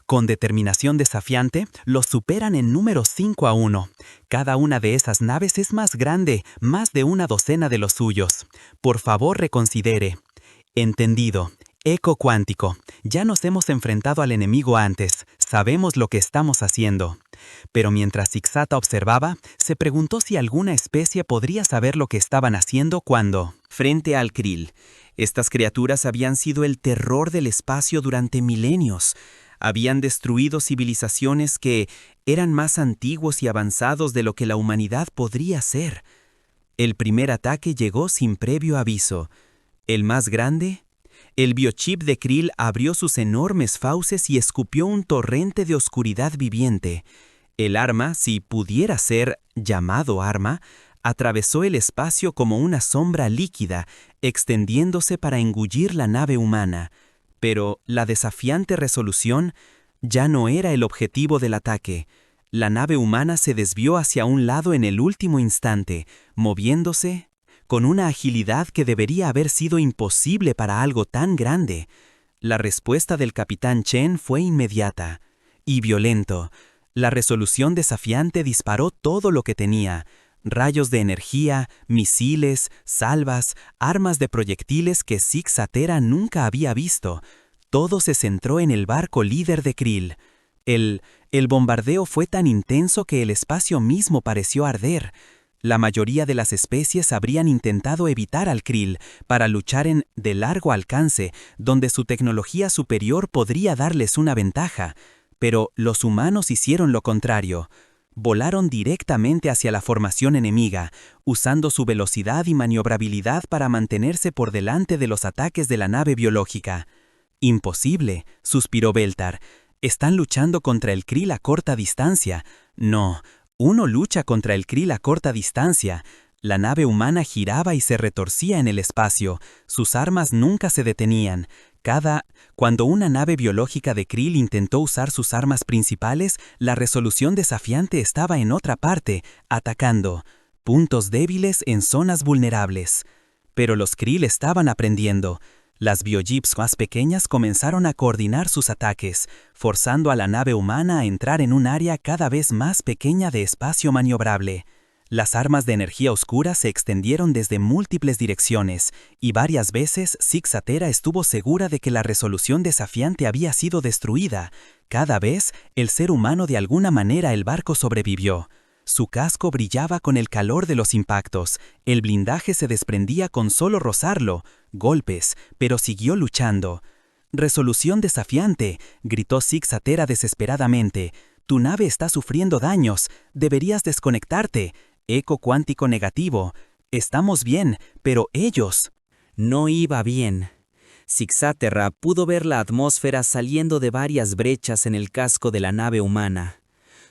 [SPEAKER 3] Con determinación desafiante, los superan en números 5-1. Cada una de esas naves es más grande, más de una docena de los suyos. Por favor, reconsidere. Entendido. Eco cuántico. Ya nos hemos enfrentado al enemigo antes. Sabemos lo que estamos haciendo. Pero mientras Siksat observaba, se preguntó si alguna especie podría saber lo que estaban haciendo cuando... Frente al krill. Estas criaturas habían sido el terror del espacio durante milenios. Habían destruido civilizaciones que eran más antiguos y avanzados de lo que la humanidad podría ser. El primer ataque llegó sin previo aviso. El más grande, el biochip de krill abrió sus enormes fauces y escupió un torrente de oscuridad viviente. El arma, si pudiera ser llamado arma, atravesó el espacio como una sombra líquida, extendiéndose para engullir la nave humana. Pero la desafiante resolución ya no era el objetivo del ataque. La nave humana se desvió hacia un lado en el último instante, moviéndose con una agilidad que debería haber sido imposible para algo tan grande. La respuesta del capitán Chen fue inmediata y violento.
[SPEAKER 2] La resolución desafiante disparó todo lo que tenía: rayos de energía, misiles, salvas, armas de proyectiles que Zig-Zatera nunca había visto. Todo se centró en el barco líder de Krill. El bombardeo fue tan intenso que el espacio mismo pareció arder. La mayoría de las especies habrían intentado evitar al Krill para luchar en de largo alcance, donde su tecnología superior podría darles una ventaja. Pero los humanos hicieron lo contrario. Volaron directamente hacia la formación enemiga, usando su velocidad y maniobrabilidad para mantenerse por delante de los ataques de la nave biológica. «Imposible», suspiró Beltar. «Están luchando contra el Krill a corta distancia». «No, uno lucha contra el Krill a corta distancia». La nave humana giraba y se retorcía en el espacio. Sus armas nunca se detenían. Cuando una nave biológica de Krill intentó usar sus armas principales, la resolución desafiante estaba en otra parte, atacando puntos débiles en zonas vulnerables. Pero los Krill estaban aprendiendo. Las biojeeps más pequeñas comenzaron a coordinar sus ataques, forzando a la nave humana a entrar en un área cada vez más pequeña de espacio maniobrable. Las armas de energía oscura se extendieron desde múltiples direcciones, y varias veces Zig-Zatera estuvo segura de que la resolución desafiante había sido destruida. Cada vez, el ser humano de alguna manera el barco sobrevivió. Su casco brillaba con el calor de los impactos, el blindaje se desprendía con solo rozarlo, golpes, pero siguió luchando. «Resolución desafiante», gritó Zig-Zatera desesperadamente. «Tu nave está sufriendo daños, deberías desconectarte». «Eco cuántico negativo. Estamos bien, pero ellos...».
[SPEAKER 4] No iba bien. Zig-Zatera pudo ver la atmósfera saliendo de varias brechas en el casco de la nave humana.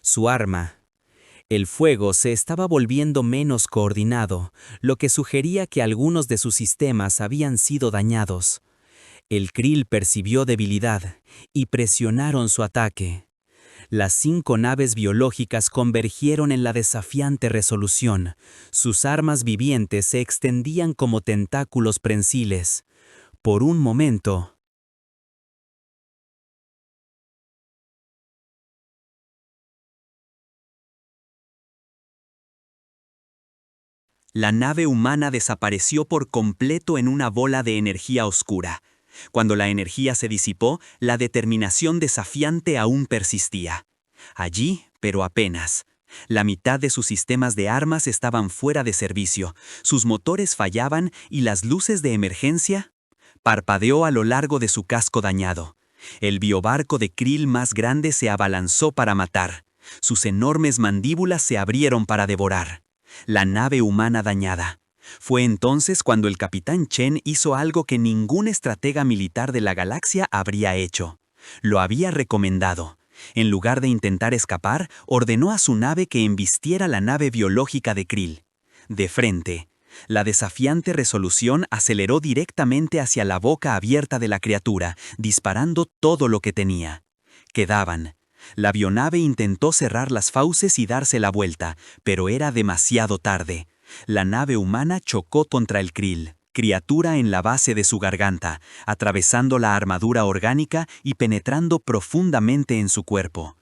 [SPEAKER 4] Su arma, el fuego, se estaba volviendo menos coordinado, lo que sugería que algunos de sus sistemas habían sido dañados. El Krill percibió debilidad y presionaron su ataque. Las 5 naves biológicas convergieron en la desafiante resolución. Sus armas vivientes se extendían como tentáculos prensiles. Por un momento,
[SPEAKER 1] la nave humana desapareció por completo en una bola de energía oscura. Cuando la energía se disipó, la determinación desafiante aún persistía. Allí, pero apenas. La mitad de sus sistemas de armas estaban fuera de servicio, sus motores fallaban y las luces de emergencia parpadeó a lo largo de su casco dañado. El biobarco de Krill más grande se abalanzó para matar. Sus enormes mandíbulas se abrieron para devorar. La nave humana dañada. Fue entonces cuando el capitán Chen hizo algo que ningún estratega militar de la galaxia habría hecho. Lo había recomendado. En lugar de intentar escapar, ordenó a su nave que embistiera la nave biológica de Krill. De frente, la desafiante resolución aceleró directamente hacia la boca abierta de la criatura, disparando todo lo que tenía. Quedaban. La bionave intentó cerrar las fauces y darse la vuelta, pero era demasiado tarde. La nave humana chocó contra el Krill, criatura en la base de su garganta, atravesando la armadura orgánica y penetrando profundamente en su cuerpo.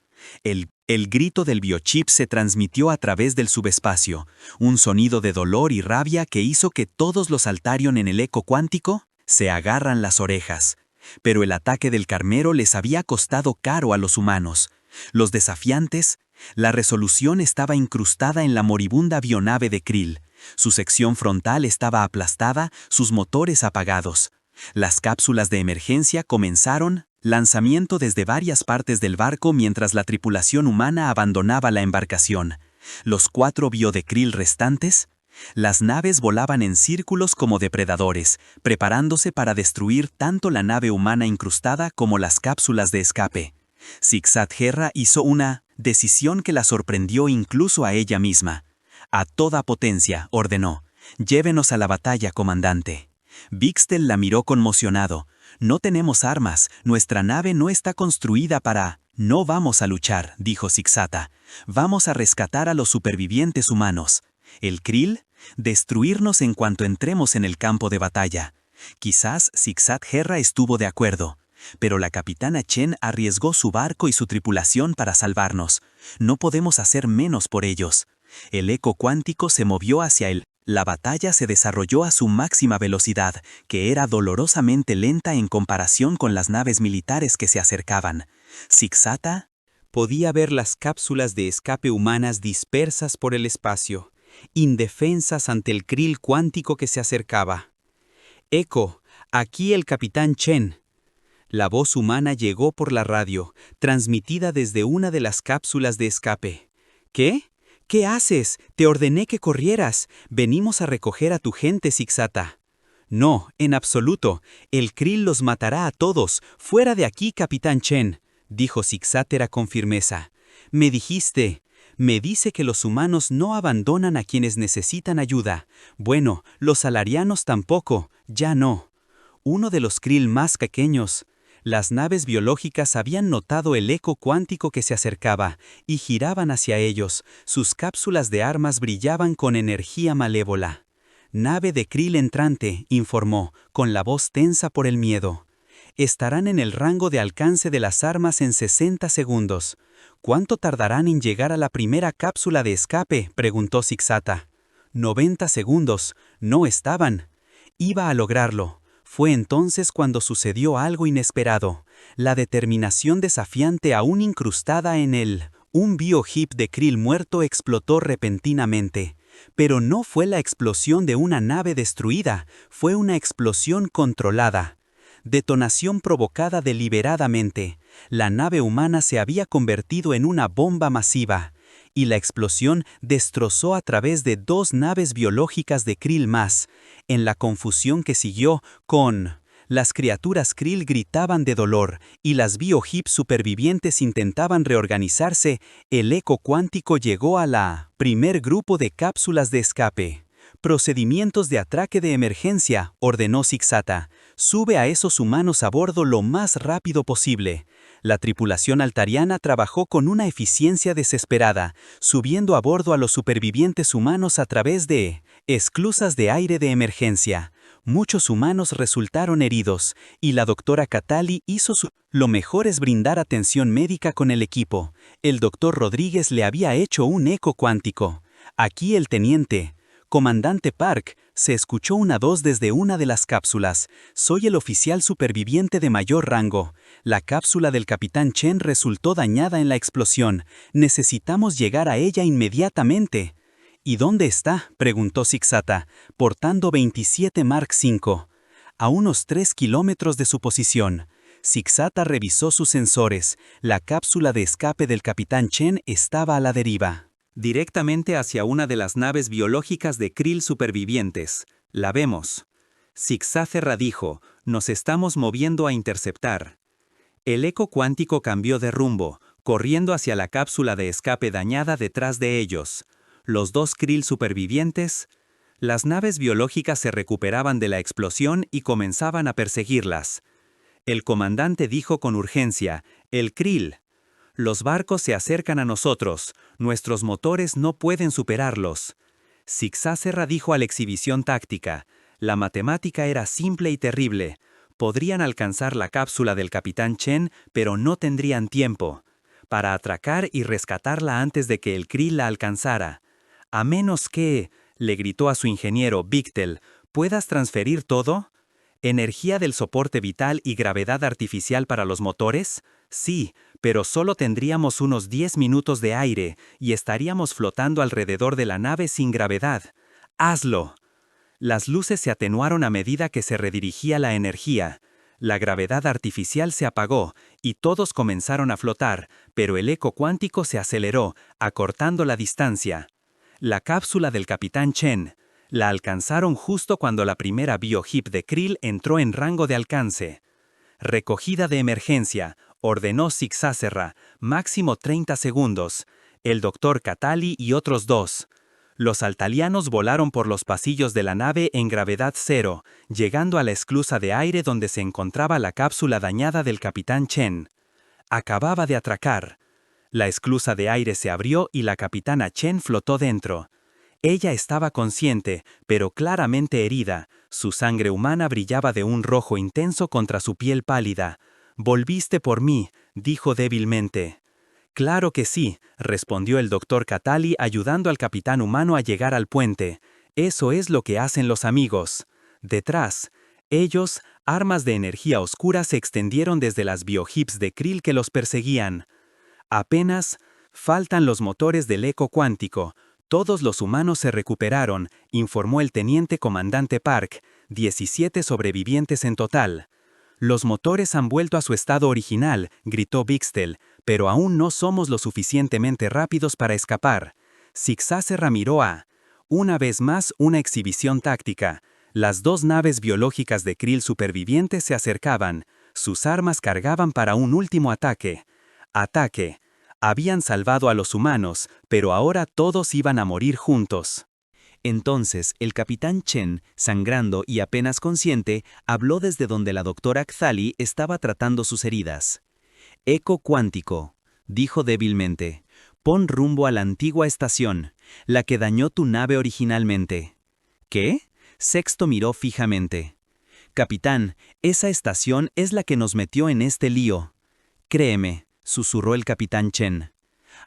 [SPEAKER 1] El grito del biochip se transmitió a través del subespacio, un sonido de dolor y rabia que hizo que todos los Altarion en el eco cuántico se agarran las orejas. Pero el ataque del Carmero les había costado caro a los humanos. Los desafiantes, la resolución estaba incrustada en la moribunda bionave de Krill. Su sección frontal estaba aplastada, sus motores apagados. Las cápsulas de emergencia comenzaron lanzamiento desde varias partes del barco mientras la tripulación humana abandonaba la embarcación. Los 4 bio de Krill restantes. Las naves volaban en círculos como depredadores, preparándose para destruir tanto la nave humana incrustada como las cápsulas de escape. Zig-Zatera hizo una decisión que la sorprendió incluso a ella misma. «A toda potencia», ordenó. «Llévenos a la batalla, comandante». Bixtel la miró conmocionado. «No tenemos armas, nuestra nave no está construida para...». «No vamos a luchar», dijo Zig-Zata. «Vamos a rescatar a los supervivientes humanos. ¿El Krill? Destruirnos en cuanto entremos en el campo de batalla». Quizás Zig-Zatera estuvo de acuerdo.
[SPEAKER 2] Pero la capitana Chen arriesgó su barco y su tripulación para salvarnos. No podemos hacer menos por ellos. El eco cuántico se movió hacia él. La batalla se desarrolló a su máxima velocidad, que era dolorosamente lenta en comparación con las naves militares que se acercaban. Zig-Zata
[SPEAKER 4] podía ver las cápsulas de escape humanas dispersas por el espacio, indefensas ante el krill cuántico que se acercaba. «Eco, aquí el capitán Chen». La voz humana llegó por la radio, transmitida desde una de las cápsulas de escape. «¿Qué? ¿Qué haces? Te ordené que corrieras. Venimos a recoger a tu gente, Zig-Zata». «No, en absoluto. El krill los matará a todos. Fuera de aquí, capitán Chen», dijo Zig-Zata con firmeza. «Me dice que los humanos no abandonan a quienes necesitan ayuda. Bueno, los salarianos tampoco, ya no». Uno de los krill más pequeños. Las naves biológicas habían notado el eco cuántico que se acercaba y giraban hacia ellos. Sus cápsulas de armas brillaban con energía malévola. «Nave de krill entrante», informó, con la voz tensa por el miedo. «Estarán en el rango de alcance de las armas en 60 segundos. ¿Cuánto tardarán en llegar a la primera cápsula de escape?», preguntó Zig-Zata. 90 segundos. No estaban. Iba a lograrlo. Fue entonces cuando sucedió algo inesperado. La determinación desafiante aún incrustada en él. Un biohip de krill muerto explotó repentinamente. Pero no fue la explosión de una nave destruida, fue una explosión controlada. Detonación provocada deliberadamente. La nave humana se había convertido en una bomba masiva. Y la explosión destrozó a través de 2 naves biológicas de krill más. En la confusión que siguió, las criaturas krill gritaban de dolor y las biohips supervivientes intentaban reorganizarse. El eco cuántico llegó a la primer grupo de cápsulas de escape. «Procedimientos de atraque de emergencia», ordenó Zig-Zata. «Sube a esos humanos a bordo lo más rápido posible». La tripulación altariana trabajó con una eficiencia desesperada, subiendo a bordo a los supervivientes humanos a través de esclusas de aire de emergencia. Muchos humanos resultaron heridos, y la doctora Katali hizo Lo mejor es brindar atención médica con el equipo. El doctor Rodríguez le había hecho un eco cuántico. Aquí el teniente. «Comandante Park», se escuchó una voz desde una de las cápsulas. «Soy el oficial superviviente de mayor rango. La cápsula del capitán Chen resultó dañada en la explosión. Necesitamos llegar a ella inmediatamente». «¿Y dónde está?», preguntó Zig-Zata, portando 27 Mark V. «A unos 3 kilómetros de su posición». Zig-Zata revisó sus sensores. La cápsula de escape del capitán Chen estaba a la deriva. Directamente hacia una de las naves biológicas de krill supervivientes. «La vemos». Zig-Zata dijo, «Nos estamos moviendo a interceptar». El eco cuántico cambió de rumbo, corriendo hacia la cápsula de escape dañada detrás de ellos. Los 2 krill supervivientes. Las naves biológicas se recuperaban de la explosión y comenzaban a perseguirlas. El comandante dijo con urgencia, «El krill». «Los barcos se acercan a nosotros. Nuestros motores no pueden superarlos». Zig-Zata dijo a la exhibición táctica. La matemática era simple y terrible. Podrían alcanzar la cápsula del capitán Chen, pero no tendrían tiempo para atracar y rescatarla antes de que el krill la alcanzara. «A menos que», le gritó a su ingeniero Bictel, «¿puedas transferir todo? ¿Energía del soporte vital y gravedad artificial para los motores? Sí, pero solo tendríamos unos 10 minutos de aire y estaríamos flotando alrededor de la nave sin gravedad. ¡Hazlo!». Las luces se atenuaron a medida que se redirigía la energía. La gravedad artificial se apagó y todos comenzaron a flotar, pero el eco cuántico se aceleró, acortando la distancia. La cápsula del capitán Chen. La alcanzaron justo cuando la primera biohip de krill entró en rango de alcance. «Recogida de emergencia», ordenó Zig-Zata, «máximo 30 segundos». El doctor Katali y otros 2. Los altalianos volaron por los pasillos de la nave en gravedad cero, llegando a la esclusa de aire donde se encontraba la cápsula dañada del capitán Chen. Acababa de atracar. La esclusa de aire se abrió y la capitana Chen flotó dentro. Ella estaba consciente, pero claramente herida. Su sangre humana brillaba de un rojo intenso contra su piel pálida.
[SPEAKER 2] Volviste por mí, dijo débilmente. Claro que sí, respondió el doctor Catali ayudando al capitán humano a llegar al puente. Eso es lo que hacen los amigos. Detrás, ellos, armas de energía oscura se extendieron desde las biohips de Krill que los perseguían. Apenas faltan los motores del eco cuántico. Todos los humanos se recuperaron, informó el teniente comandante Park, 17 sobrevivientes en total. Los motores han vuelto a su estado original, gritó Bixtel, pero aún no somos lo suficientemente rápidos para escapar. Zigzasserra miró a, una vez más, una exhibición táctica. Las dos naves biológicas de Krill supervivientes se acercaban. Sus armas cargaban para un último ataque. Ataque. Habían salvado a los humanos, pero ahora todos iban a morir juntos.
[SPEAKER 4] Entonces, el capitán Chen, sangrando y apenas consciente, habló desde donde la doctora Kthali estaba tratando sus heridas. «Eco cuántico», dijo débilmente. «Pon rumbo a la antigua estación, la que dañó tu nave originalmente». «¿Qué?», Sexto miró fijamente. «Capitán, esa estación es la que nos metió en este lío». «Créeme», susurró el capitán Chen.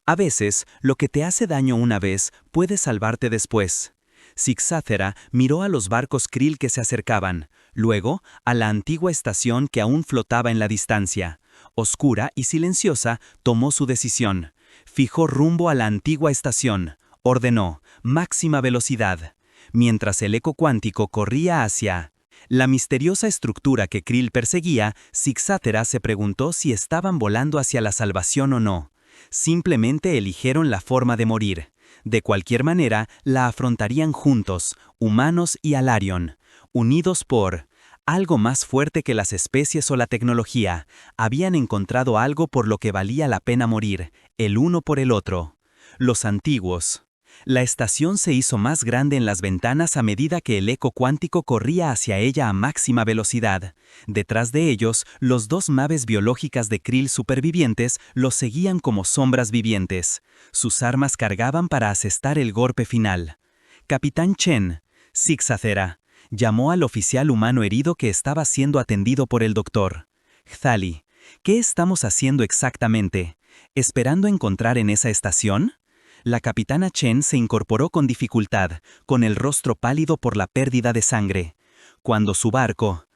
[SPEAKER 4] «A veces, lo que te hace daño una vez puede salvarte después». Zigzasserra miró a los barcos Krill que se acercaban, luego a la antigua estación que aún flotaba en la distancia. Oscura y silenciosa, tomó su decisión. Fijó rumbo a la antigua estación. Ordenó, máxima velocidad. Mientras el eco cuántico corría hacia la misteriosa estructura que Krill perseguía, Zigzasserra se preguntó si estaban volando hacia la salvación o no. Simplemente eligieron la forma de morir. De cualquier manera, la afrontarían juntos, humanos y Alarion, unidos por algo más fuerte que las especies o la tecnología. Habían encontrado algo por lo que valía la pena morir, el uno por el otro. Los antiguos. La estación se hizo más grande en las ventanas a medida que el eco cuántico corría hacia ella a máxima velocidad. Detrás de ellos, los dos naves biológicas de Krill supervivientes los seguían como sombras vivientes. Sus armas cargaban para asestar el golpe final. Capitán Chen, Zigzasserra, llamó al oficial humano herido que estaba siendo atendido por el doctor. Kthali, ¿qué estamos haciendo exactamente? ¿Esperando encontrar en esa estación? La capitana Chen se incorporó con dificultad, con el rostro pálido por la pérdida de sangre. Cuando su barco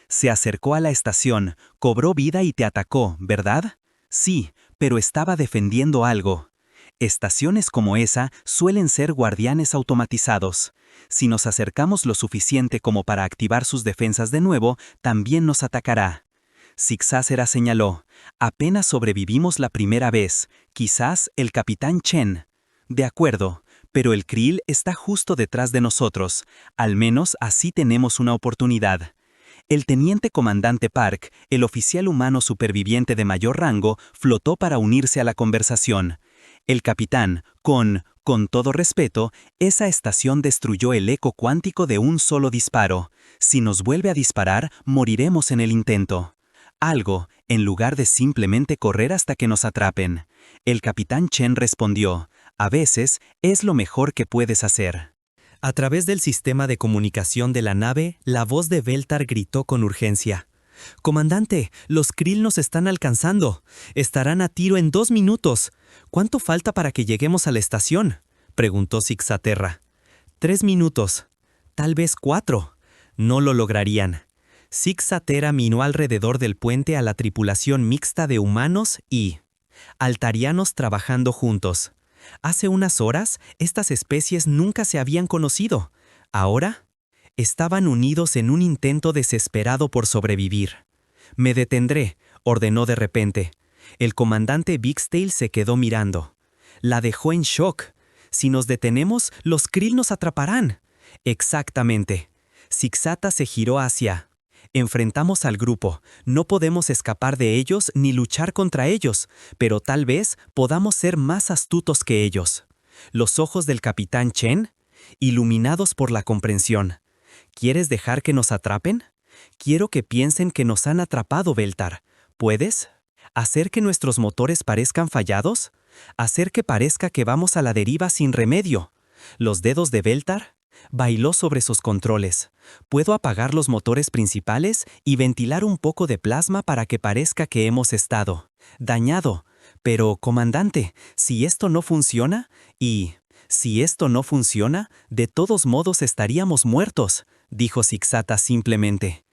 [SPEAKER 4] se acercó a la estación, cobró vida y te atacó, ¿verdad? Sí, pero estaba defendiendo algo. Estaciones como esa suelen ser guardianes automatizados. Si nos acercamos lo suficiente como para activar sus defensas de nuevo, también nos atacará. Zigzasserra señaló, apenas sobrevivimos la primera vez, quizás el capitán Chen. De acuerdo, pero el Krill está justo detrás de nosotros, al menos así tenemos una oportunidad. El teniente comandante Park, el oficial humano superviviente de mayor rango, flotó para unirse a la conversación. El capitán, con todo respeto, esa estación destruyó el eco cuántico de un solo disparo. Si nos vuelve a disparar, moriremos en el intento. Algo, en lugar de simplemente correr hasta que nos atrapen. El capitán Chen respondió, a veces es lo mejor que puedes hacer.
[SPEAKER 1] A través del sistema de comunicación de la nave, la voz de Beltar gritó con urgencia. «Comandante, los Krill nos están alcanzando. Estarán a tiro en 2 minutos. ¿Cuánto falta para que lleguemos a la estación?», preguntó Zigzasserra. 3 minutos. Tal vez 4. No lo lograrían. Zigzasserra miró alrededor del puente a la tripulación mixta de humanos y altarianos trabajando juntos. Hace unas horas, estas especies nunca se habían conocido. Ahora, estaban unidos en un intento desesperado por sobrevivir. «Me detendré», ordenó de repente. El comandante Bixtel se quedó mirando. La dejó en shock. «Si nos detenemos, los Krill nos atraparán». «Exactamente». Zigzasserra se giró hacia. «Enfrentamos al grupo. No podemos escapar de ellos ni luchar contra ellos, pero tal vez podamos ser más astutos que ellos». Los ojos del capitán Chen, iluminados por la comprensión. «¿Quieres dejar que nos atrapen? Quiero que piensen que nos han atrapado, Beltar. ¿Puedes? ¿Hacer que nuestros motores parezcan fallados? ¿Hacer que parezca que vamos a la deriva sin remedio?» Los dedos de Beltar
[SPEAKER 2] Bailó sobre sus controles. Puedo apagar los motores principales y ventilar un poco de plasma para que parezca que hemos estado dañado. Pero, comandante, si esto no funciona, de todos modos estaríamos muertos, dijo Zixata simplemente.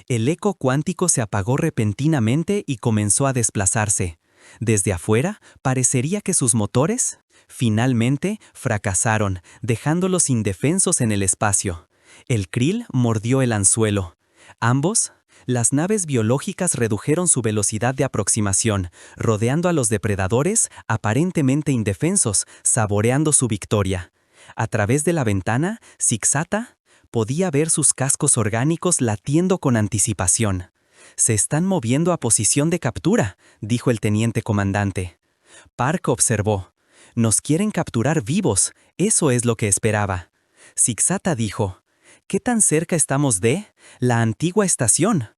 [SPEAKER 2] El eco cuántico se apagó repentinamente y comenzó a desplazarse. Desde afuera, parecería que sus motores, finalmente, fracasaron, dejándolos indefensos en el espacio. El krill mordió el anzuelo. Ambos, las naves biológicas redujeron su velocidad de aproximación, rodeando a los depredadores aparentemente indefensos, saboreando su victoria. A través de la ventana, Zixata podía ver sus cascos orgánicos latiendo con anticipación. «Se están moviendo a posición de captura», dijo el teniente comandante. Park observó. «Nos quieren capturar vivos, eso es lo que esperaba». Zixata dijo. «¿Qué tan cerca estamos de la antigua estación?»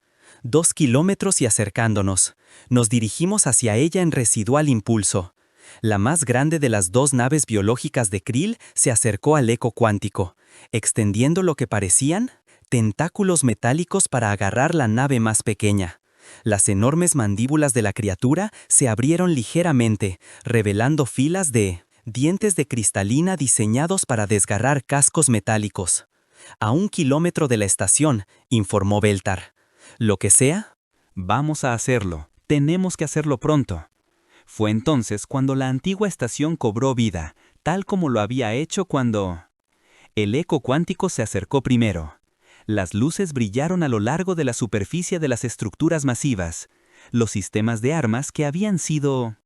[SPEAKER 2] 2 kilómetros y acercándonos. Nos dirigimos hacia ella en residual impulso. La más grande de las 2 naves biológicas de krill se acercó al eco cuántico, extendiendo lo que parecían tentáculos metálicos para agarrar la nave más pequeña. Las enormes mandíbulas de la criatura se abrieron ligeramente, revelando filas de dientes de cristalina diseñados para desgarrar cascos metálicos. «A 1 kilómetro de la estación», informó Beltar. «Lo que sea,
[SPEAKER 3] Vamos a hacerlo. Tenemos que hacerlo pronto». Fue entonces cuando la antigua estación cobró vida, tal como lo había hecho cuando... El eco cuántico se acercó primero. Las luces brillaron a lo largo de la superficie de las estructuras masivas. Los sistemas de armas que habían sido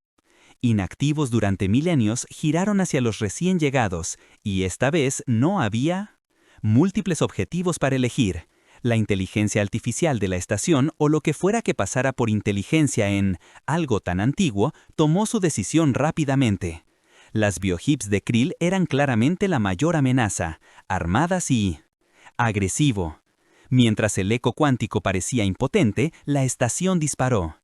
[SPEAKER 3] inactivos durante milenios giraron hacia los recién llegados, y esta vez no había múltiples objetivos para elegir. La inteligencia artificial de la estación o lo que fuera que pasara por inteligencia en algo tan antiguo tomó su decisión rápidamente. Las biohips de krill eran claramente la mayor amenaza, armadas y agresivo. Mientras el eco cuántico parecía impotente, la estación disparó.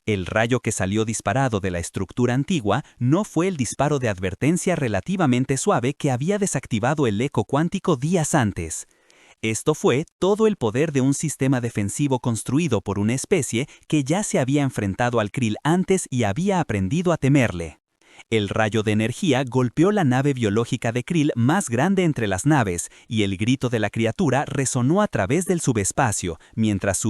[SPEAKER 3] El rayo que salió disparado de la estructura antigua no fue el disparo de advertencia relativamente suave que había desactivado el eco cuántico días antes. Esto fue todo el poder de un sistema defensivo construido por una especie que ya se había enfrentado al krill antes y había aprendido a temerle. El rayo de energía golpeó la nave biológica de krill más grande entre las naves, y el grito de la criatura resonó a través del subespacio, mientras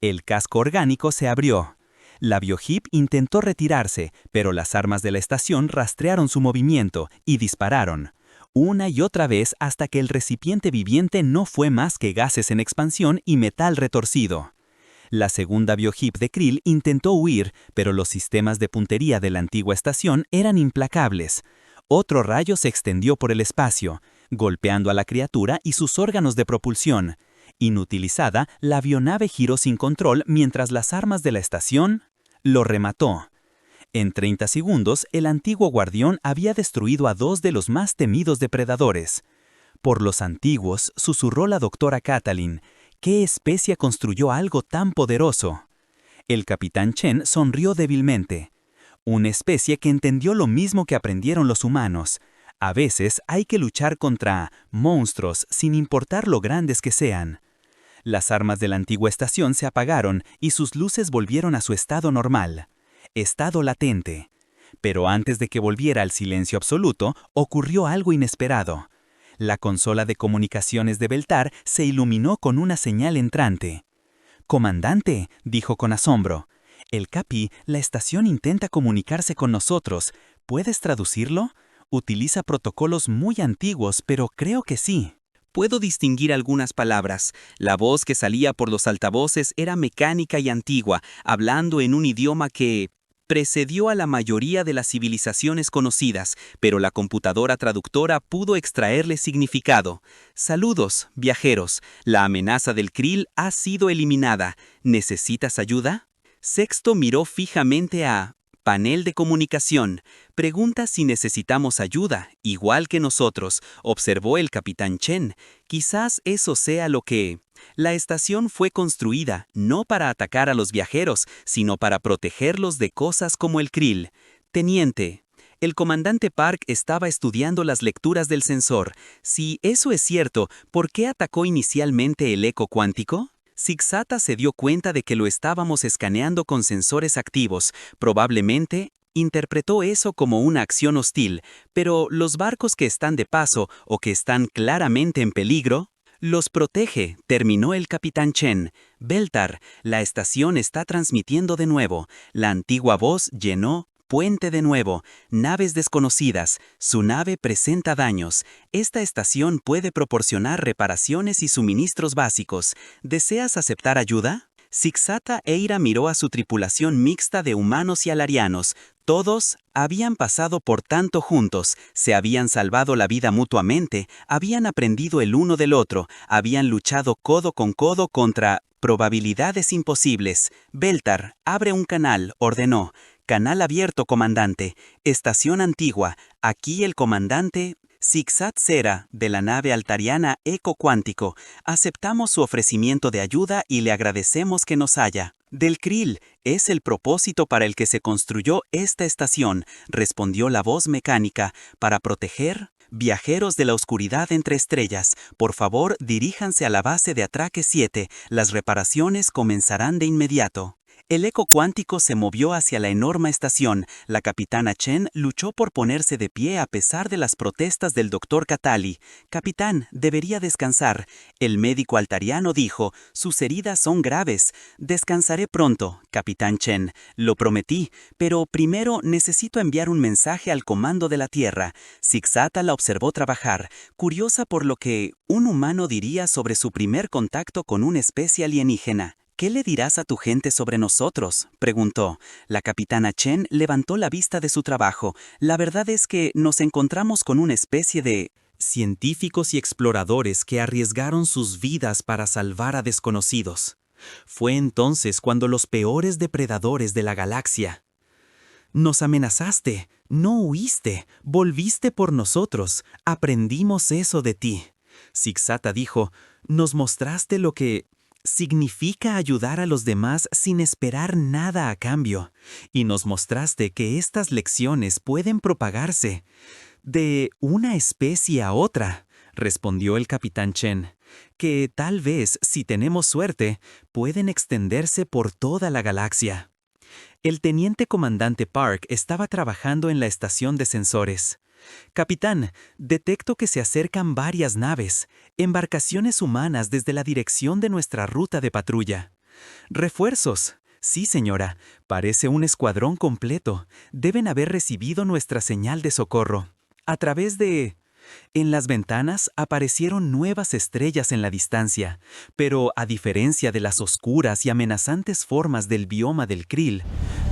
[SPEAKER 3] el casco orgánico se abrió. La biohip intentó retirarse, pero las armas de la estación rastrearon su movimiento y dispararon. Una y otra vez hasta que el recipiente viviente no fue más que gases en expansión y metal retorcido. La segunda biohip de krill intentó huir, pero los sistemas de puntería de la antigua estación eran implacables. Otro rayo se extendió por el espacio, golpeando a la criatura y sus órganos de propulsión. Inutilizada, la avionave giró sin control mientras las armas de la estación lo remató. En 30 segundos, el antiguo guardián había destruido a 2 de los más temidos depredadores. «Por los antiguos», susurró la doctora Katalin, «¿qué especie construyó algo tan poderoso?» El capitán Chen sonrió débilmente. «Una especie que entendió lo mismo que aprendieron los humanos. A veces hay que luchar contra monstruos sin importar lo grandes que sean». Las armas de la antigua estación se apagaron y sus luces volvieron a su estado normal. Estado latente. Pero antes de que volviera al silencio absoluto, ocurrió algo inesperado. La consola de comunicaciones de Beltar se iluminó con una señal entrante. «Comandante», dijo con asombro, «el Capi, la estación intenta comunicarse con nosotros. ¿Puedes traducirlo? Utiliza protocolos muy antiguos, pero creo que sí».
[SPEAKER 4] Puedo distinguir algunas palabras. La voz que salía por los altavoces era mecánica y antigua, hablando en un idioma que precedió a la mayoría de las civilizaciones conocidas, pero la computadora traductora pudo extraerle significado. «Saludos, viajeros. La amenaza del krill ha sido eliminada. ¿Necesitas ayuda?» Sexto miró fijamente a panel de comunicación. «Pregunta si necesitamos ayuda, igual que nosotros», observó el capitán Chen. «Quizás eso sea lo que...». La estación fue construida no para atacar a los viajeros, sino para protegerlos de cosas como el krill. «Teniente,
[SPEAKER 2] El comandante Park estaba estudiando las lecturas del sensor. Si eso es cierto, ¿por qué atacó inicialmente el eco cuántico? Zig-Zata se dio cuenta de que lo estábamos escaneando con sensores activos. Probablemente interpretó eso como una acción hostil, pero los barcos que están de paso o que están claramente en peligro, los protege, terminó el capitán Chen. Beltar, la estación está transmitiendo de nuevo. La antigua voz llenó. Puente de nuevo. Naves desconocidas. Su nave presenta daños. Esta estación puede proporcionar reparaciones y suministros básicos. ¿Deseas aceptar ayuda? Zig-Zata Eira miró a su tripulación mixta de humanos y alarianos. Todos habían pasado por tanto juntos, se habían salvado la vida mutuamente, habían aprendido el uno del otro, habían luchado codo con codo contra probabilidades imposibles. Beltar, abre un canal, ordenó. Canal abierto, comandante. Estación antigua. Aquí el comandante Zig-Zat Zera, de la nave altariana Eco Cuántico. Aceptamos su ofrecimiento de ayuda y le agradecemos que nos haya. Del Krill, es el propósito para el que se construyó esta estación, respondió la voz mecánica, para proteger viajeros de la oscuridad entre estrellas. Por favor, diríjanse a la base de atraque 7, las reparaciones comenzarán de inmediato. El eco cuántico se movió hacia la enorme estación. La capitana Chen luchó por ponerse de pie a pesar de las protestas del doctor Katali. Capitán, debería descansar. El médico altariano dijo, sus heridas son graves. Descansaré pronto, capitán Chen. Lo prometí, pero primero necesito enviar un mensaje al comando de la Tierra. Zig-Zata la observó trabajar, curiosa por lo que un humano diría sobre su primer contacto con una especie alienígena. ¿Qué le dirás a tu gente sobre nosotros?, preguntó. La capitana Chen levantó la vista de su trabajo. La verdad es que nos encontramos con una especie de científicos y exploradores que arriesgaron sus vidas para salvar a desconocidos. Fue entonces cuando los peores depredadores de la galaxia. Nos amenazaste, no huiste, volviste por nosotros, aprendimos eso de ti. Zig-Zata dijo, nos mostraste lo que significa ayudar a los demás sin esperar nada a cambio, y nos mostraste que estas lecciones pueden propagarse de una especie a otra, respondió el capitán Chen, que tal vez, si tenemos suerte, pueden extenderse por toda la galaxia. El teniente comandante Park estaba trabajando en la estación de sensores. Capitán, detecto que se acercan varias naves, embarcaciones humanas desde la dirección de nuestra ruta de patrulla. ¿Refuerzos? Sí, señora, parece un escuadrón completo. Deben haber recibido nuestra señal de socorro. A través de... En las ventanas aparecieron nuevas estrellas en la distancia, pero a diferencia de las oscuras y amenazantes formas del bioma del Krill,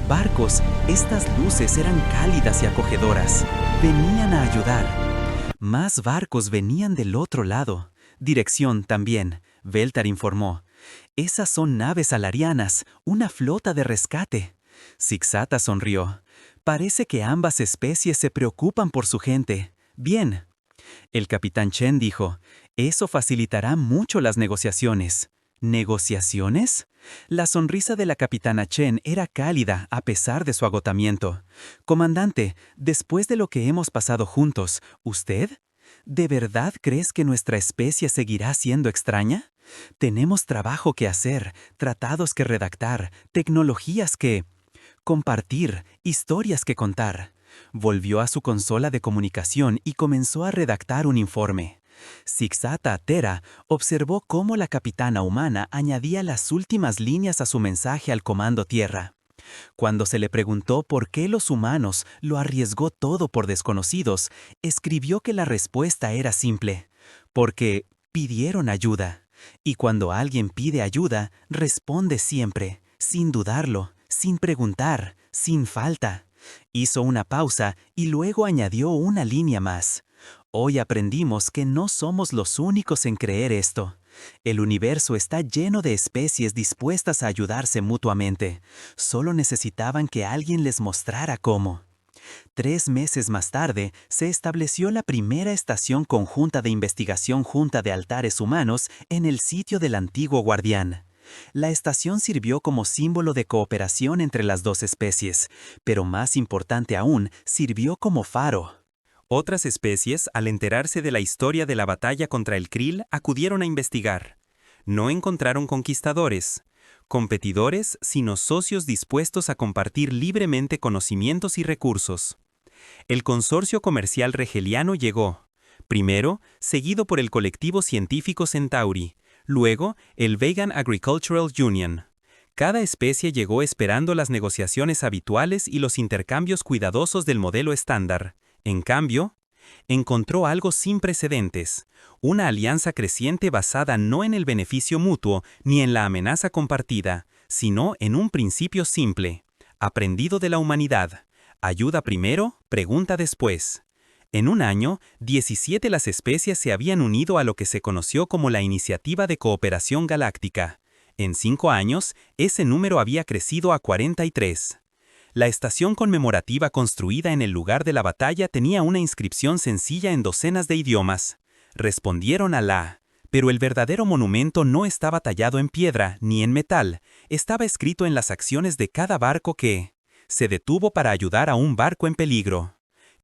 [SPEAKER 2] barcos, estas luces eran cálidas y acogedoras. Venían a ayudar. Más barcos venían del otro lado. Dirección también, Beltar informó. Esas son naves alarianas, una flota de rescate. Zig-Zata sonrió. Parece que ambas especies se preocupan por su gente. Bien. El capitán Chen dijo, eso facilitará mucho las negociaciones. ¿Negociaciones? La sonrisa de la capitana Chen era cálida a pesar de su agotamiento. Comandante, después de lo que hemos pasado juntos, ¿usted? ¿De verdad crees que nuestra especie seguirá siendo extraña? Tenemos trabajo que hacer, tratados que redactar, tecnologías que compartir, historias que contar. Volvió a su consola de comunicación y comenzó a redactar un informe. Zig-Zata Tera observó cómo la capitana humana añadía las últimas líneas a su mensaje al Comando Tierra. Cuando se le preguntó por qué los humanos lo arriesgó todo por desconocidos, escribió que la respuesta era simple, porque pidieron ayuda. Y cuando alguien pide ayuda, responde siempre, sin dudarlo, sin preguntar, sin falta. Hizo una pausa y luego añadió una línea más. Hoy aprendimos que no somos los únicos en creer esto. El universo está lleno de especies dispuestas a ayudarse mutuamente. Solo necesitaban que alguien les mostrara cómo. 3 meses más tarde, se estableció la primera estación conjunta de investigación junta de altares humanos en el sitio del antiguo guardián. La estación sirvió como símbolo de cooperación entre las dos especies, pero más importante aún, sirvió como faro.
[SPEAKER 1] Otras especies, al enterarse de la historia de la batalla contra el krill, acudieron a investigar. No encontraron conquistadores, competidores, sino socios dispuestos a compartir libremente conocimientos y recursos. El consorcio comercial regeliano llegó, primero seguido por el colectivo científico Centauri, luego el Vegan Agricultural Union. Cada especie llegó esperando las negociaciones habituales y los intercambios cuidadosos del modelo estándar. En cambio, encontró algo sin precedentes, una alianza creciente basada no en el beneficio mutuo ni en la amenaza compartida, sino en un principio simple, aprendido de la humanidad. Ayuda primero, pregunta después. En un año, 17 las especies se habían unido a lo que se conoció como la Iniciativa de Cooperación Galáctica. En 5 años, ese número había crecido a 43. La estación conmemorativa construida en el lugar de la batalla tenía una inscripción sencilla en docenas de idiomas. Respondieron a la, pero el verdadero monumento no estaba tallado en piedra ni en metal, estaba escrito en las acciones de cada barco que se detuvo para ayudar a un barco en peligro.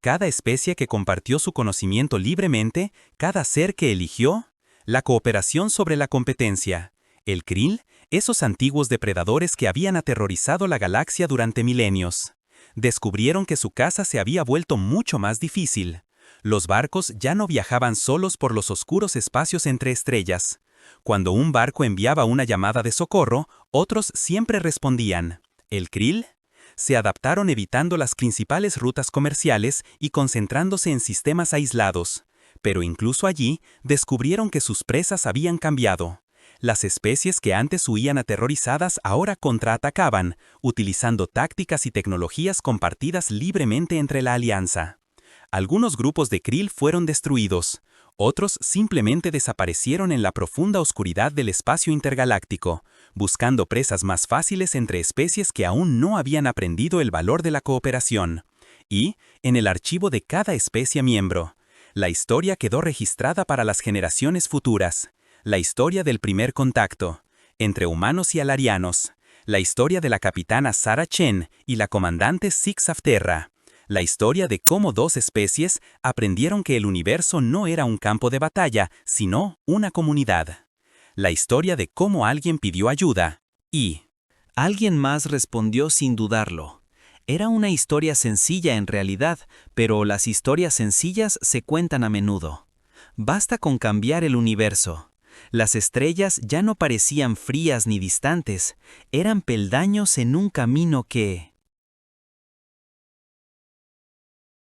[SPEAKER 1] Cada especie que compartió su conocimiento libremente, cada ser que eligió, la cooperación sobre la competencia. El krill, esos antiguos depredadores que habían aterrorizado la galaxia durante milenios. Descubrieron que su caza se había vuelto mucho más difícil. Los barcos ya no viajaban solos por los oscuros espacios entre estrellas. Cuando un barco enviaba una llamada de socorro, otros siempre respondían. El krill se adaptaron evitando las principales rutas comerciales y concentrándose en sistemas aislados. Pero incluso allí, descubrieron que sus presas habían cambiado. Las especies que antes huían aterrorizadas ahora contraatacaban, utilizando tácticas y tecnologías compartidas libremente entre la alianza. Algunos grupos de krill fueron destruidos, otros simplemente desaparecieron en la profunda oscuridad del espacio intergaláctico, buscando presas más fáciles entre especies que aún no habían aprendido el valor de la cooperación. Y, en el archivo de cada especie miembro, la historia quedó registrada para las generaciones futuras. La historia del primer contacto, entre humanos y alarianos, la historia de la capitana Sarah Chen y la comandante Six Afterra, la historia de cómo dos especies aprendieron que el universo no era un campo de batalla, sino una comunidad. La historia de cómo alguien pidió ayuda y
[SPEAKER 2] alguien más respondió sin dudarlo. Era una historia sencilla en realidad, pero las historias sencillas se cuentan a menudo. Basta con cambiar el universo. Las estrellas ya no parecían frías ni distantes, eran peldaños en un camino que